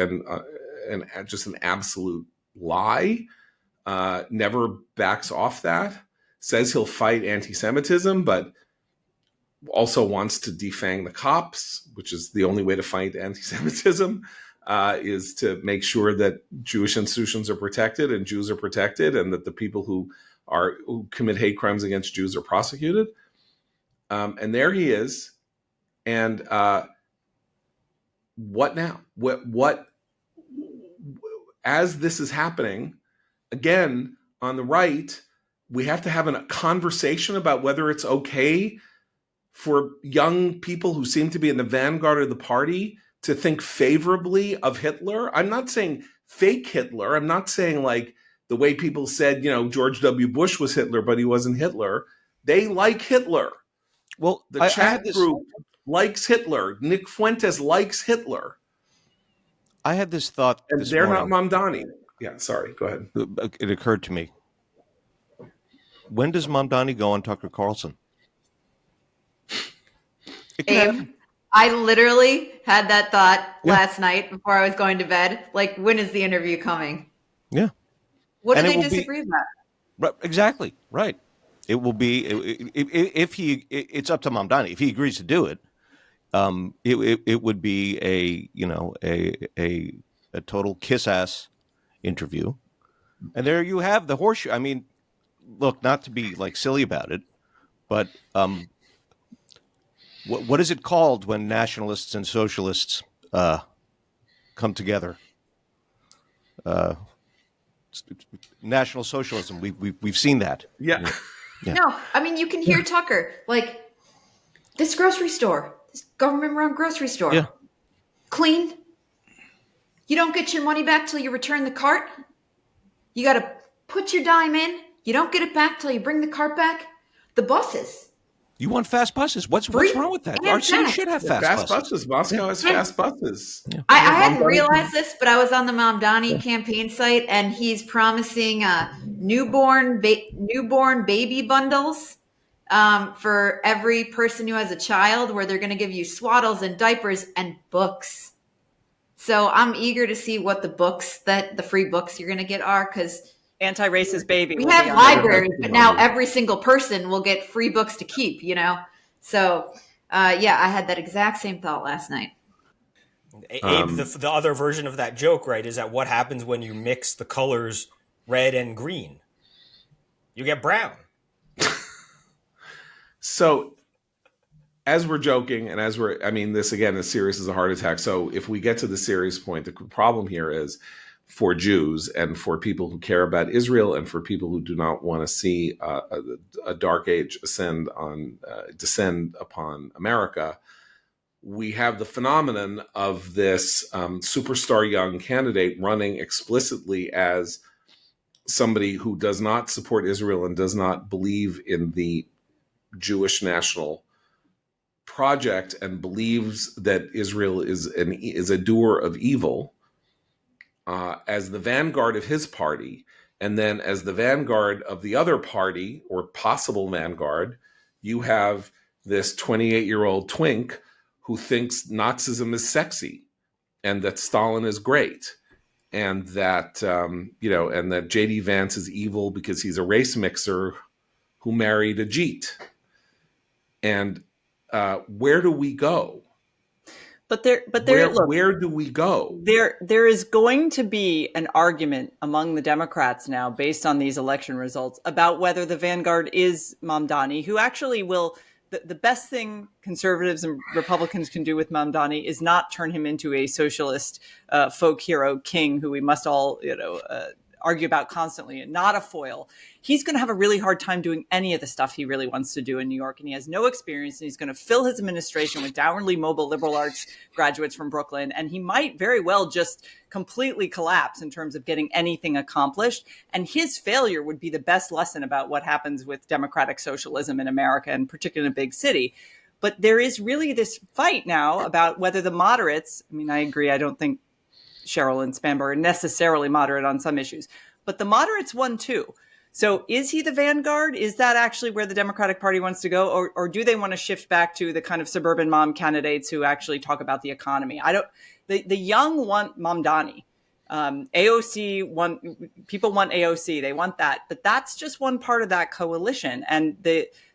just an absolute lie. Never backs off that. Says he'll fight anti-Semitism, but also wants to defang the cops, which is the only way to fight anti-Semitism, is to make sure that Jewish institutions are protected and Jews are protected, and that the people who commit hate crimes against Jews are prosecuted. And there he is. And what now? What? As this is happening, again, on the right, we have to have a conversation about whether it's okay for young people who seem to be in the vanguard of the party to think favorably of Hitler. I'm not saying fake Hitler. I'm not saying like the way people said, George W. Bush was Hitler, but he wasn't Hitler. They like Hitler. Well, the chat group likes Hitler. Nick Fuentes likes Hitler. I had this thought, and they're morning. Not Mamdani. Yeah, sorry. Go ahead. It occurred to me. When does Mamdani go on Tucker Carlson? Abe, I literally had that thought last night before I was going to bed. Like, when is the interview coming? Yeah. What do they disagree about? Right, exactly. Right. It will be if he. It's up to Mamdani if he agrees to do it. It would be a total kiss ass interview, and there you have the horseshoe. I mean, look, not to be like silly about it, but what is it called when nationalists and socialists come together? National socialism. We've seen that. Yeah. No, I mean, you can hear Tucker like, this grocery store, this government-run grocery store, clean. You don't get your money back till you return the cart. You got to put your dime in. You don't get it back till you bring the cart back. The buses. You want fast buses? What's Free wrong with that? and Our city fast. should have Yeah, fast buses. Moscow has Yeah. fast buses. Yeah. I hadn't Mamdani- realized this, but I was on the Mamdani campaign site, and he's promising newborn baby bundles for every person who has a child, where they're going to give you swaddles and diapers and books. So I'm eager to see what the free books you're going to get are, because Anti-racist baby. we will have be on libraries, it. but now every single person will get free books to keep. So yeah, I had that exact same thought last night. Abe, the other version of that joke, right, is that what happens when you mix the colors red and green? You get brown. So as we're joking, and this again is serious as a heart attack. So if we get to the serious point, the problem here is for Jews and for people who care about Israel and for people who do not want to see a dark age descend upon America, we have the phenomenon of this superstar young candidate running explicitly as somebody who does not support Israel and does not believe in the Jewish national project and believes that Israel is a doer of evil, as the vanguard of his party, and then as the vanguard of the other party, or possible vanguard, you have this 28-year-old twink who thinks Nazism is sexy and that Stalin is great, and that and that J.D. Vance is evil because he's a race mixer who married a Jeet. And where do we go? Where do we go? There is going to be an argument among the Democrats now, based on these election results, about whether the vanguard is Mamdani, who actually will. The best thing conservatives and Republicans can do with Mamdani is not turn him into a socialist folk hero king who we must all argue about constantly, and not a foil. He's going to have a really hard time doing any of the stuff he really wants to do in New York, and he has no experience, and he's going to fill his administration with downwardly mobile liberal arts graduates from Brooklyn, and he might very well just completely collapse in terms of getting anything accomplished. And his failure would be the best lesson about what happens with democratic socialism in America, and particularly in a big city. But there is really this fight now about whether the moderates, I mean, I agree, I don't think Cheryl and Spanberg are necessarily moderate on some issues, but the moderates won too. So is he the vanguard? Is that actually where the Democratic Party wants to go? Or do they want to shift back to the kind of suburban mom candidates who actually talk about the economy? The young want Mamdani. AOC people want AOC. They want that, but that's just one part of that coalition. And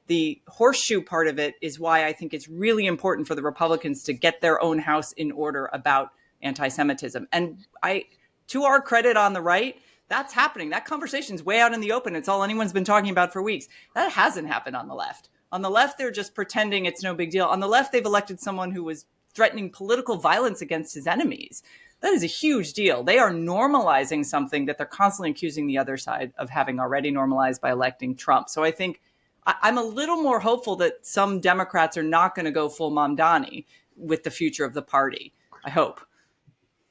the horseshoe part of it is why I think it's really important for the Republicans to get their own house in order about anti-Semitism. And to our credit on the right, that's happening. That conversation's way out in the open. It's all anyone's been talking about for weeks. That hasn't happened on the left. On the left, they're just pretending it's no big deal. On the left, they've elected someone who was threatening political violence against his enemies. That is a huge deal. They are normalizing something that they're constantly accusing the other side of having already normalized by electing Trump. So I think I'm a little more hopeful that some Democrats are not going to go full Mamdani with the future of the party. I hope.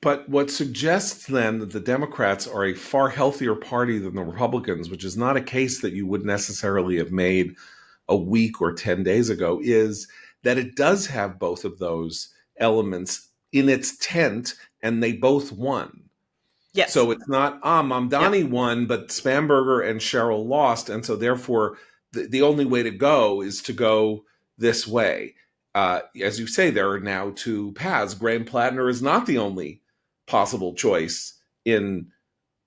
But what suggests then that the Democrats are a far healthier party than the Republicans, which is not a case that you would necessarily have made a week or 10 days ago, is that it does have both of those elements in its tent, and they both won. Yes. So it's not, Mamdani won, but Spanberger and Cheryl lost. And so therefore, the only way to go is to go this way. As you say, there are now two paths. Graham Plattner is not the only possible choice in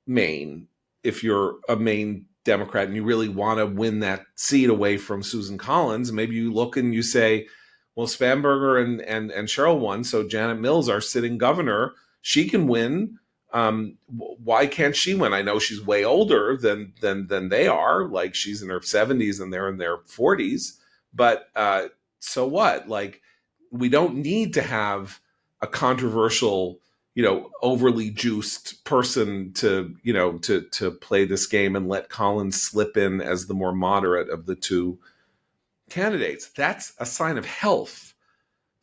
Maine. If you're a Maine Democrat and you really want to win that seat away from Susan Collins, maybe you look and you say, well, Spanberger and Cheryl won, so Janet Mills, our sitting governor, she can win. Why can't she win? I know she's way older than they are. Like, she's in her 70s and they're in their 40s. But so what? Like, we don't need to have a controversial, overly juiced person to play this game and let Collins slip in as the more moderate of the two candidates. That's a sign of health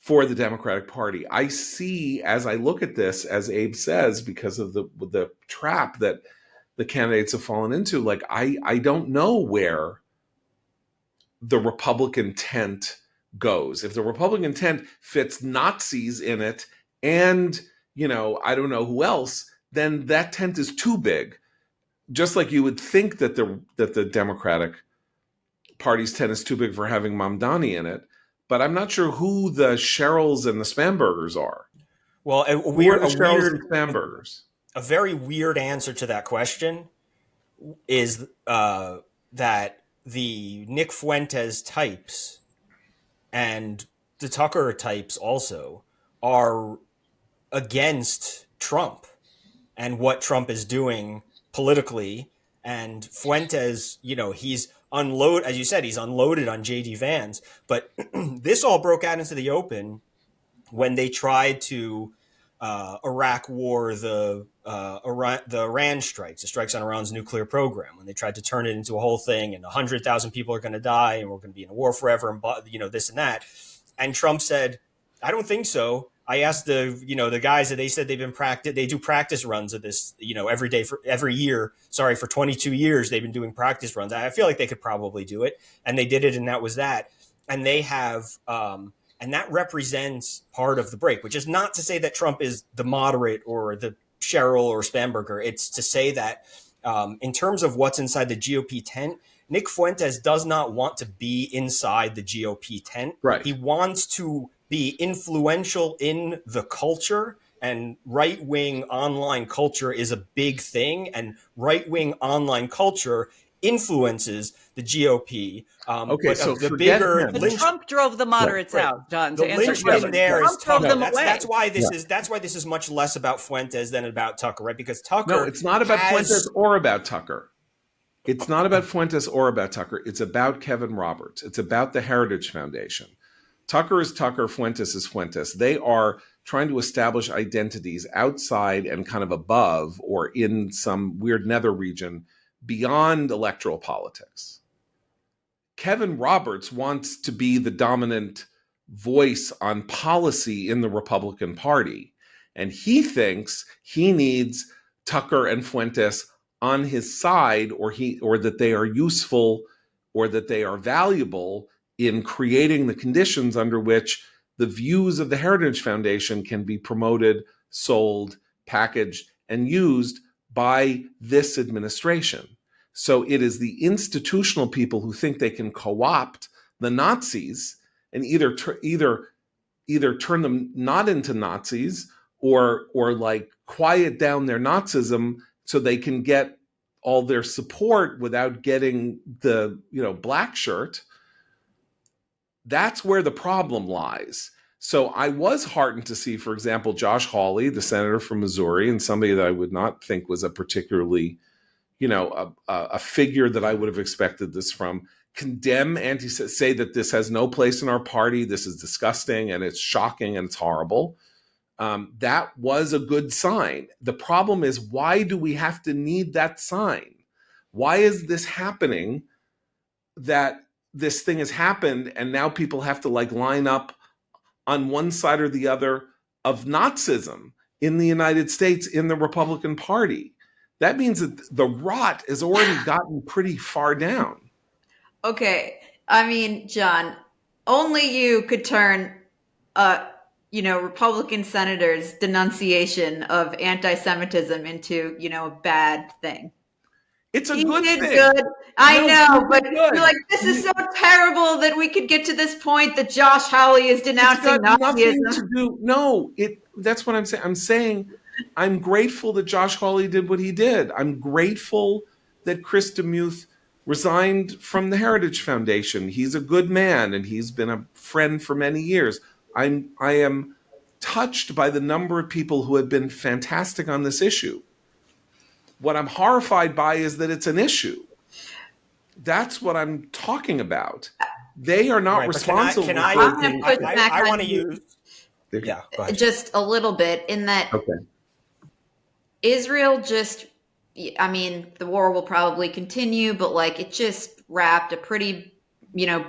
for the Democratic Party. I see, as I look at this, as Abe says, because of the trap that the candidates have fallen into, like, I don't know where the Republican tent goes. If the Republican tent fits Nazis in it and, I don't know who else, then that tent is too big. Just like you would think that the Democratic Party's tent is too big for having mamdani in it. But I'm not sure who the Cheryls and the Spambergers are. Well, Who are the Cheryls and Spambergers? a very weird answer to that question is that the Nick Fuentes types and the Tucker types also are against Trump and what Trump is doing politically. And Fuentes, he's as you said, he's unloaded on JD Vance. But this all broke out into the open when they tried to Iraq war the Iran strikes, the strikes on Iran's nuclear program, when they tried to turn it into a whole thing and 100,000 people are going to die and we're going to be in a war forever and this and that. And Trump said, I don't think so. I asked the guys that they said they do practice runs of this, every year. Sorry, for 22 years, they've been doing practice runs. I feel like they could probably do it. And they did it. And that was that. And they have, and that represents part of the break, which is not to say that Trump is the moderate or the Cheryl or Spamberger. It's to say that in terms of what's inside the GOP tent, Nick Fuentes does not want to be inside the GOP tent. Right. He wants to be influential in the culture, and right-wing online culture is a big thing, and right-wing online culture influences the GOP. Okay, so the forget bigger him. But Trump drove the moderates Right. out, John. The To answer your linchpin question. there is Trump drove Tucker. them That's, away. that's why this is much less about Fuentes than about Tucker, right? Because Tucker, No, it's not about Fuentes or about Tucker. It's not about Fuentes or about Tucker. It's about Kevin Roberts. It's about the Heritage Foundation. Tucker is Tucker, Fuentes is Fuentes. They are trying to establish identities outside and kind of above or in some weird nether region beyond electoral politics. Kevin Roberts wants to be the dominant voice on policy in the Republican Party. And he thinks he needs Tucker and Fuentes on his side, or that they are useful or that they are valuable in creating the conditions under which the views of the Heritage Foundation can be promoted, sold, packaged, and used by this administration. So it is the institutional people who think they can co-opt the Nazis and either turn them not into Nazis or like quiet down their Nazism so they can get all their support without getting the black shirt. That's where the problem lies. So I was heartened to see, for example, Josh Hawley, the senator from Missouri, and somebody that I would not think was a particularly, a figure that I would have expected this from, condemn say that this has no place in our party. This is disgusting and it's shocking and it's horrible. That was a good sign. The problem is, why do we have to need that sign? Why is this happening, that this thing has happened and now people have to line up on one side or the other of Nazism in the United States, in the Republican Party? That means that the rot has already gotten pretty far down. Okay. I mean, John, only you could turn Republican senators' denunciation of anti-Semitism into, a bad thing. It's a He good did thing. good. I No, know, he but did good. you're like, this is so terrible that we could get to this point that Josh Hawley is denouncing It's got nothing Nazism. to do. No, that's what I'm saying. I'm saying I'm grateful that Josh Hawley did what he did. I'm grateful that Chris DeMuth resigned from the Heritage Foundation. He's a good man and he's been a friend for many years. I am touched by the number of people who have been fantastic on this issue. What I'm horrified by is that it's an issue. That's what I'm talking about. They are not Right, but responsible. I'm gonna push back I on want to you. use. Yeah, go ahead. Just a little bit, in that Okay. Israel just, I mean, the war will probably continue, but it just wrapped a pretty,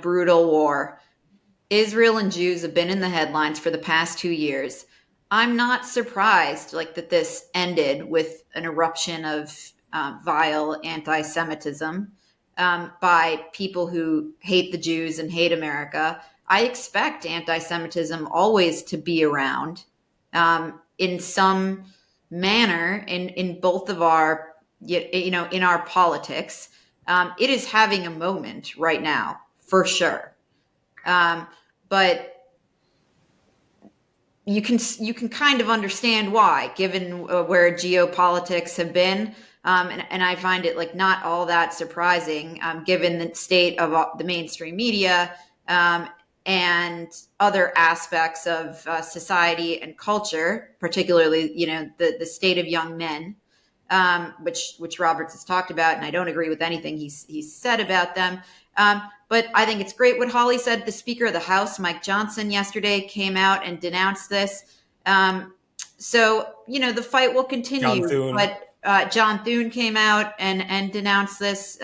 brutal war. Israel and Jews have been in the headlines for the past 2 years. I'm not surprised that this ended with an eruption of vile anti-Semitism. by people who hate the Jews and hate America. I expect anti-Semitism always to be around in some manner in both of our, in our politics. It is having a moment right now, for sure. But you can kind of understand why, given where geopolitics have been, and I find it like not all that surprising, given the state of the mainstream media and other aspects of society and culture, particularly the state of young men, which Roberts has talked about, and I don't agree with anything he's said about them. But I think it's great what Holly said. The Speaker of the House, Mike Johnson, yesterday came out and denounced this. So, the fight will continue. John Thune. But John Thune came out and denounced this,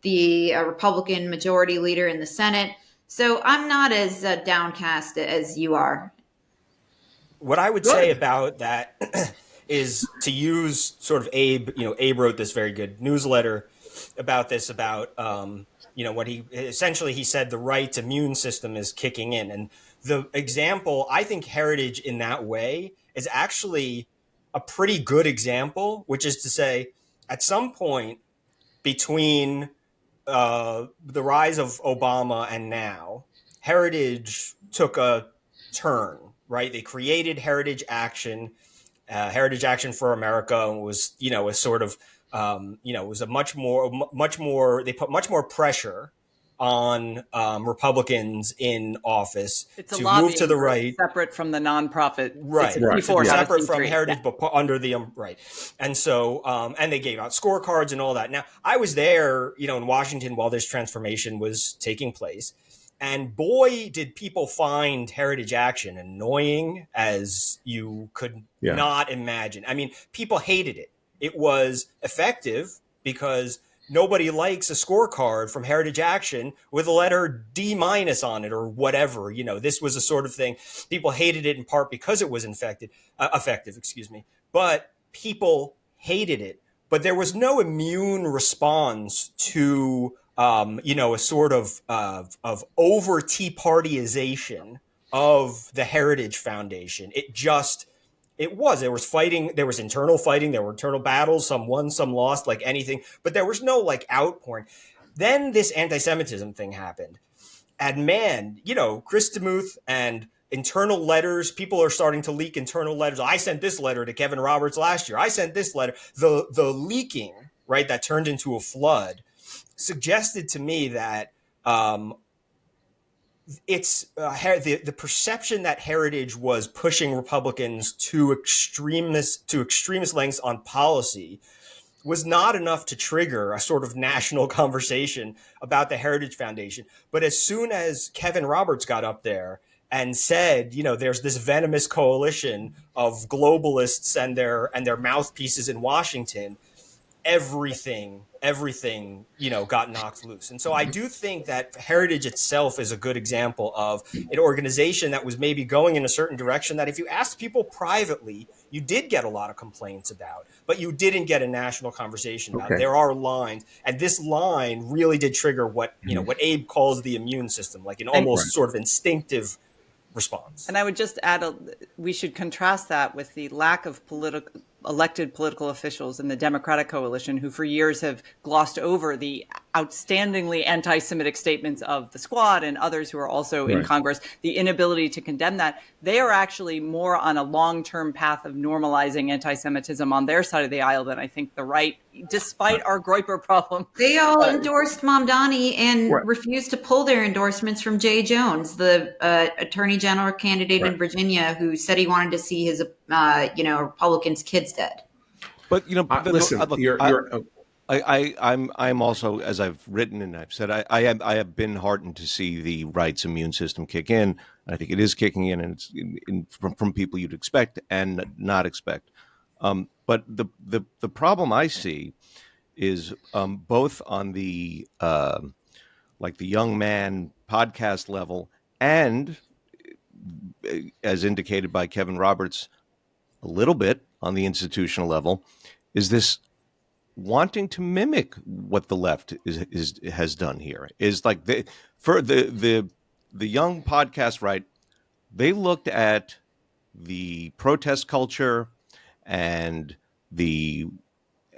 the Republican majority leader in the Senate. So I'm not as downcast as you are. What I would say about that is to use sort of Abe. Abe wrote this very good newsletter about this, about what he said the right's immune system is kicking in. And the example, I think Heritage in that way is actually a pretty good example, which is to say, at some point between the rise of Obama and now, Heritage took a turn, right? They created Heritage Action for America, and was, a sort of, was a much more, they put much more pressure on Republicans in office It's a to lobbying move to the group, right. separate from the nonprofit. Right, It's a right. P4, Yeah. not a separate from C3. Heritage, Yeah. but under the right. And so, and they gave out scorecards and all that. Now, I was there, in Washington while this transformation was taking place, and boy, did people find Heritage Action annoying as you could not imagine. I mean, people hated it. It was effective because nobody likes a scorecard from Heritage Action with a letter D- on it or whatever. This was a sort of thing. People hated it in part because it was effective, but people hated it. But there was no immune response to, a sort of over Tea Partyization of the Heritage Foundation. There was fighting, there was internal fighting, there were internal battles, some won, some lost, like anything, but there was no like outpouring. Then this anti-Semitism thing happened. And man, Chris DeMuth and internal letters, people are starting to leak internal letters. I sent this letter to Kevin Roberts last year. I sent this letter. The leaking, right, that turned into a flood suggested to me that it's the perception that Heritage was pushing Republicans to extremist lengths on policy was not enough to trigger a sort of national conversation about the Heritage Foundation. But as soon as Kevin Roberts got up there and said, there's this venomous coalition of globalists and their mouthpieces in Washington, everything got knocked loose. And so I do think that Heritage itself is a good example of an organization that was maybe going in a certain direction that if you asked people privately, you did get a lot of complaints about, but you didn't get a national conversation about. There are lines, and this line really did trigger what Abe calls the immune system, like an almost sort of instinctive response. And I would just add, we should contrast that with the lack of elected political officials in the Democratic coalition who for years have glossed over the outstandingly anti-Semitic statements of the Squad and others who are also in Congress, the inability to condemn that. They are actually more on a long-term path of normalizing anti-Semitism on their side of the aisle than I think the right, despite our Groyper problem. They all endorsed mamdani and refused to pull their endorsements from Jay Jones, the attorney general candidate in Virginia, who said he wanted to see his, Republicans' kids dead. But listen, look, I'm also, as I've written and I've said, I have been heartened to see the right's immune system kick in. I think it is kicking in, and it's from people you'd expect and not expect. But the problem I see is both on the like the young man podcast level and, as indicated by Kevin Roberts, a little bit on the institutional level, is this wanting to mimic what the left has done here. Is like the young podcast right. They looked at the protest culture and the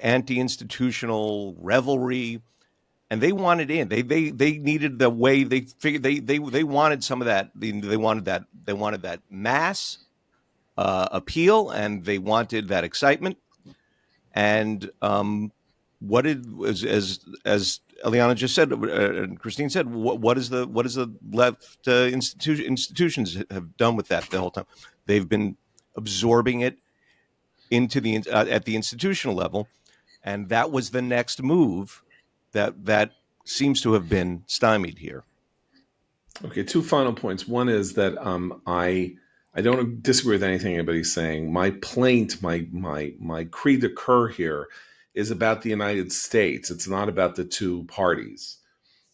anti-institutional revelry, and they wanted in. They needed the way they figured they wanted some of that. They wanted that mass appeal, and they wanted that excitement. And what did as Eliana just said, and Christine said, what is the left institutions have done with that the whole time? They've been absorbing it into the at the institutional level, and that was the next move that seems to have been stymied here. Okay, two final points. One is that I don't disagree with anything anybody's saying. My plaint, my cri de coeur here is about the United States. It's not about the two parties.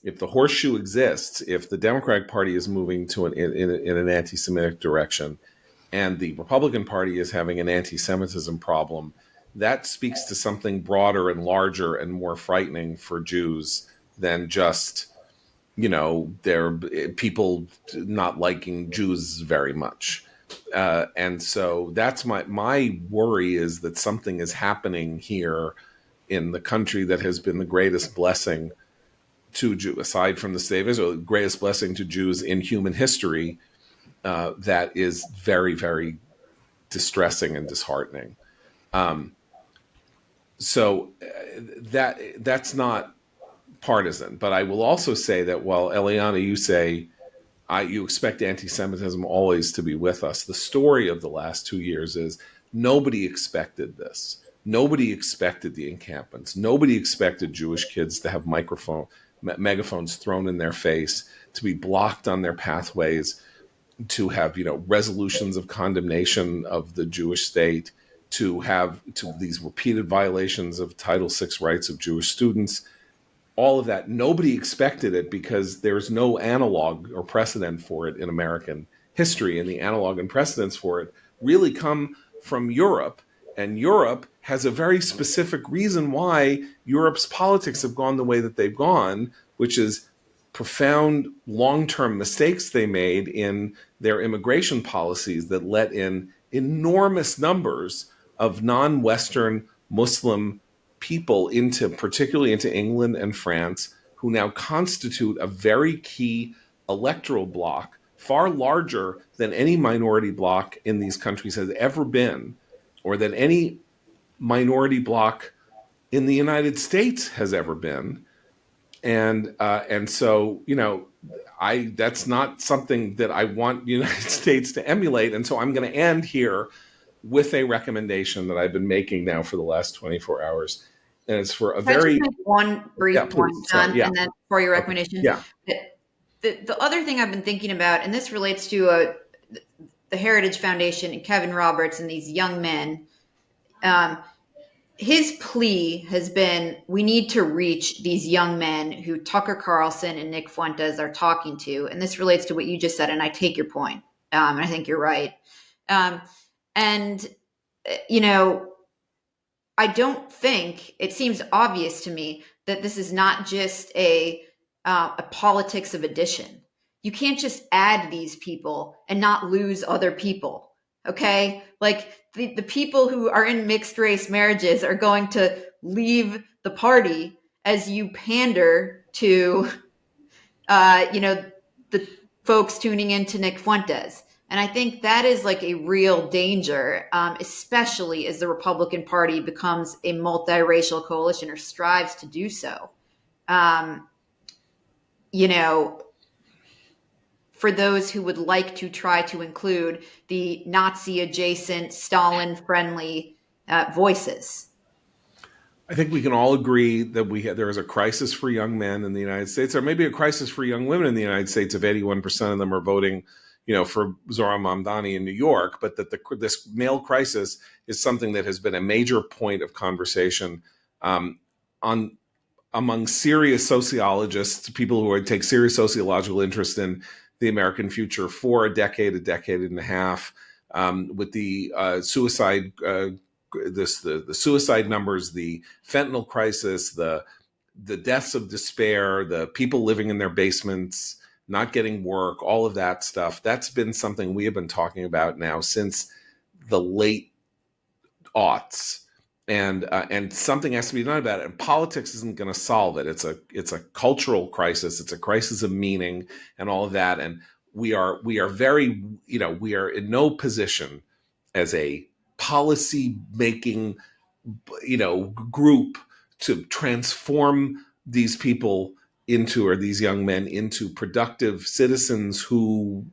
If the horseshoe exists, if the Democratic Party is moving to in an anti-Semitic direction, and the Republican Party is having an anti-Semitism problem, that speaks to something broader and larger and more frightening for Jews than just, they're people not liking Jews very much. And so that's my worry, is that something is happening here in the country that has been the greatest blessing to Jews, aside from the state of Israel, the greatest blessing to Jews in human history, that is very, very distressing and disheartening. So that's not partisan. But I will also say that while Eliana, you say you expect anti-Semitism always to be with us, the story of the last 2 years is nobody expected this. Nobody expected the encampments. Nobody expected Jewish kids to have megaphones thrown in their face, to be blocked on their pathways, to have resolutions of condemnation of the Jewish state, to these repeated violations of Title VI rights of Jewish students. All of that, nobody expected it because there's no analog or precedent for it in American history, and the analog and precedents for it really come from Europe. And Europe has a very specific reason why Europe's politics have gone the way that they've gone, which is profound long-term mistakes they made in their immigration policies that let in enormous numbers of non-Western Muslim people particularly into England and France, who now constitute a very key electoral bloc, far larger than any minority bloc in these countries has ever been, or than any minority bloc in the United States has ever been. And so, that's not something that I want the United States to emulate. And so I'm going to end here with a recommendation that I've been making now for the last 24 hours. And it's for a Can I just very... make one brief Yeah, point, please. Sorry. John, Yeah. and then for your recommendation? Yeah. The other thing I've been thinking about, and this relates to the Heritage Foundation and Kevin Roberts and these young men, his plea has been, we need to reach these young men who Tucker Carlson and Nick Fuentes are talking to. And this relates to what you just said, and I take your point. And I think you're right. I don't think, it seems obvious to me that this is not just a politics of addition. You can't just add these people and not lose other people. Okay? Like the people who are in mixed race marriages are going to leave the party as you pander to, the folks tuning in to Nick Fuentes. And I think that is like a real danger, especially as the Republican Party becomes a multiracial coalition or strives to do so. For those who would like to try to include the Nazi adjacent, Stalin friendly voices. I think we can all agree that there is a crisis for young men in the United States, or maybe a crisis for young women in the United States if 81% of them are voting, for Zora Mamdani in New York, but that this male crisis is something that has been a major point of conversation among serious sociologists, people who take serious sociological interest in the American future for a decade and a half, with the suicide the suicide numbers, the fentanyl crisis, the deaths of despair, the people living in their basements, not getting work, all of that stuff. That's been something we have been talking about now since the late aughts, and something has to be done about it. And politics isn't going to solve it. It's a cultural crisis. It's a crisis of meaning and all of that. And we are very, we are in no position as a policy making, group to transform these people into, or these young men into, productive citizens who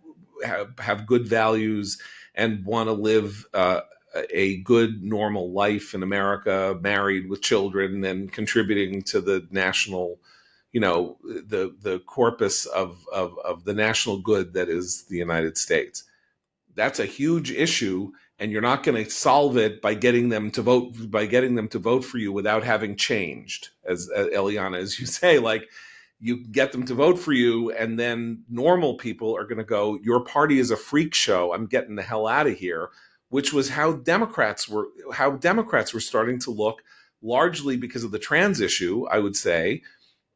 have good values and want to live a good, normal life in America, married with children and contributing to the national, the corpus of the national good that is the United States. That's a huge issue, and you're not going to solve it by getting them to vote for you without having changed, as Eliana, as you say. Like, you get them to vote for you, and then normal people are going to go, your party is a freak show, I'm getting the hell out of here, which was how Democrats were starting to look, largely because of the trans issue, I would say.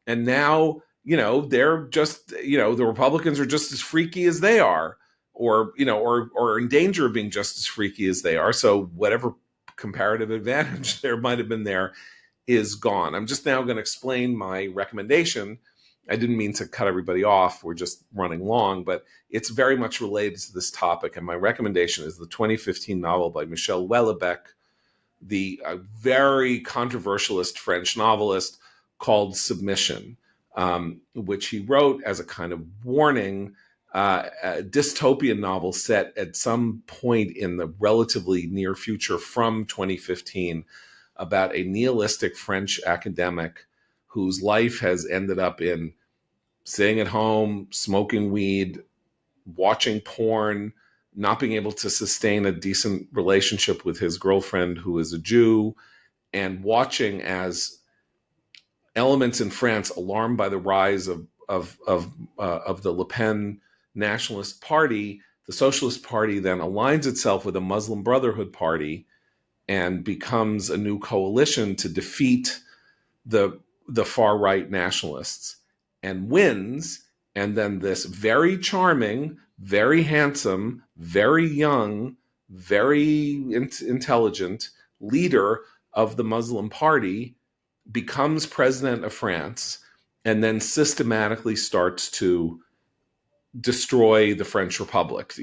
And now, they're just, the Republicans are just as freaky as they are, or in danger of being just as freaky as they are. So whatever comparative advantage there might have been there is gone. I'm just now going to explain my recommendation. I didn't mean to cut everybody off. We're just running long, but it's very much related to this topic. And my recommendation is the 2015 novel by Michel Houellebecq, the very controversialist French novelist, called Submission, which he wrote as a kind of warning, a dystopian novel set at some point in the relatively near future from 2015, about a nihilistic French academic whose life has ended up in sitting at home, smoking weed, watching porn, not being able to sustain a decent relationship with his girlfriend, who is a Jew, and watching as elements in France, alarmed by the rise of the Le Pen nationalist party, the Socialist Party then aligns itself with a Muslim Brotherhood party and becomes a new coalition to defeat the far right nationalists, and wins. And then this very charming, very handsome, very young, very intelligent leader of the Muslim party becomes president of France, and then systematically starts to destroy the French Republic.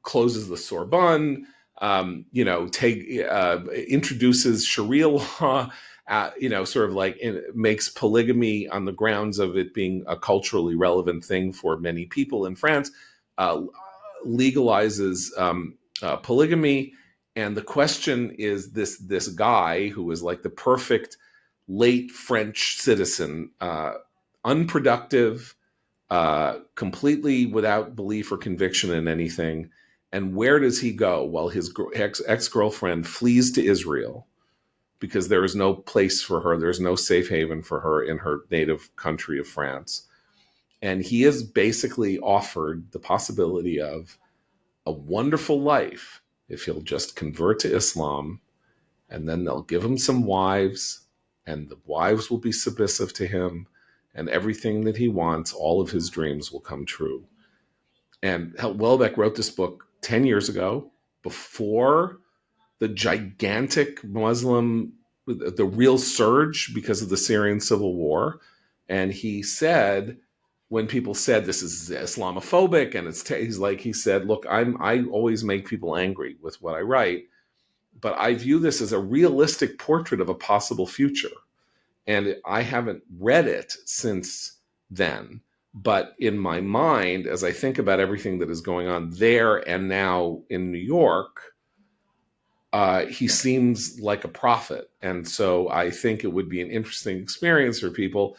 Closes the Sorbonne. Introduces Sharia law. Makes polygamy on the grounds of it being a culturally relevant thing for many people in France. Legalizes polygamy. And the question is, this guy who is like the perfect late French citizen, unproductive, completely without belief or conviction in anything. And where does he go? Well, his ex-girlfriend flees to Israel because there is no place for her. There's no safe haven for her in her native country of France. And he is basically offered the possibility of a wonderful life if he'll just convert to Islam, and then they'll give him some wives, and the wives will be submissive to him, and everything that he wants, all of his dreams, will come true. And Houellebecq wrote this book 10 years ago, before the gigantic the real surge because of the Syrian civil war. And he said, when people said this is Islamophobic, and he said, look, I always make people angry with what I write, but I view this as a realistic portrait of a possible future. And I haven't read it since then. But in my mind, as I think about everything that is going on there and now in New York, he seems like a prophet. And so I think it would be an interesting experience for people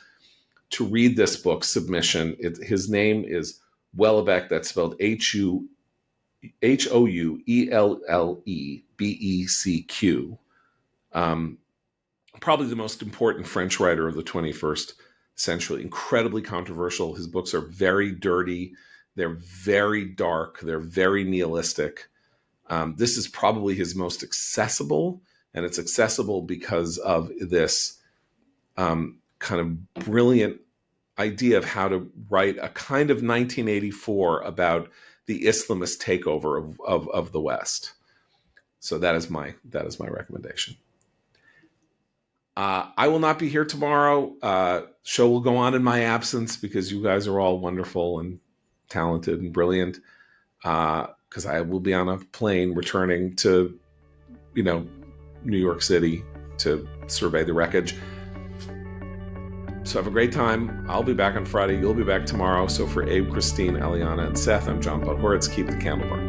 to read this book, Submission. His name is Houellebecq. That's spelled Houellebecq. Probably the most important French writer of the 21st century. Incredibly controversial. His books are very dirty. They're very dark. They're very nihilistic. This is probably his most accessible, and it's accessible because of this kind of brilliant idea of how to write a kind of 1984 about the Islamist takeover of the West. So that is my recommendation. I will not be here tomorrow. Show will go on in my absence because you guys are all wonderful and talented and brilliant. Because I will be on a plane returning to, New York City to survey the wreckage. So have a great time. I'll be back on Friday. You'll be back tomorrow. So for Abe, Christine, Eliana, and Seth, I'm John Podhoretz. Keep the candle burning.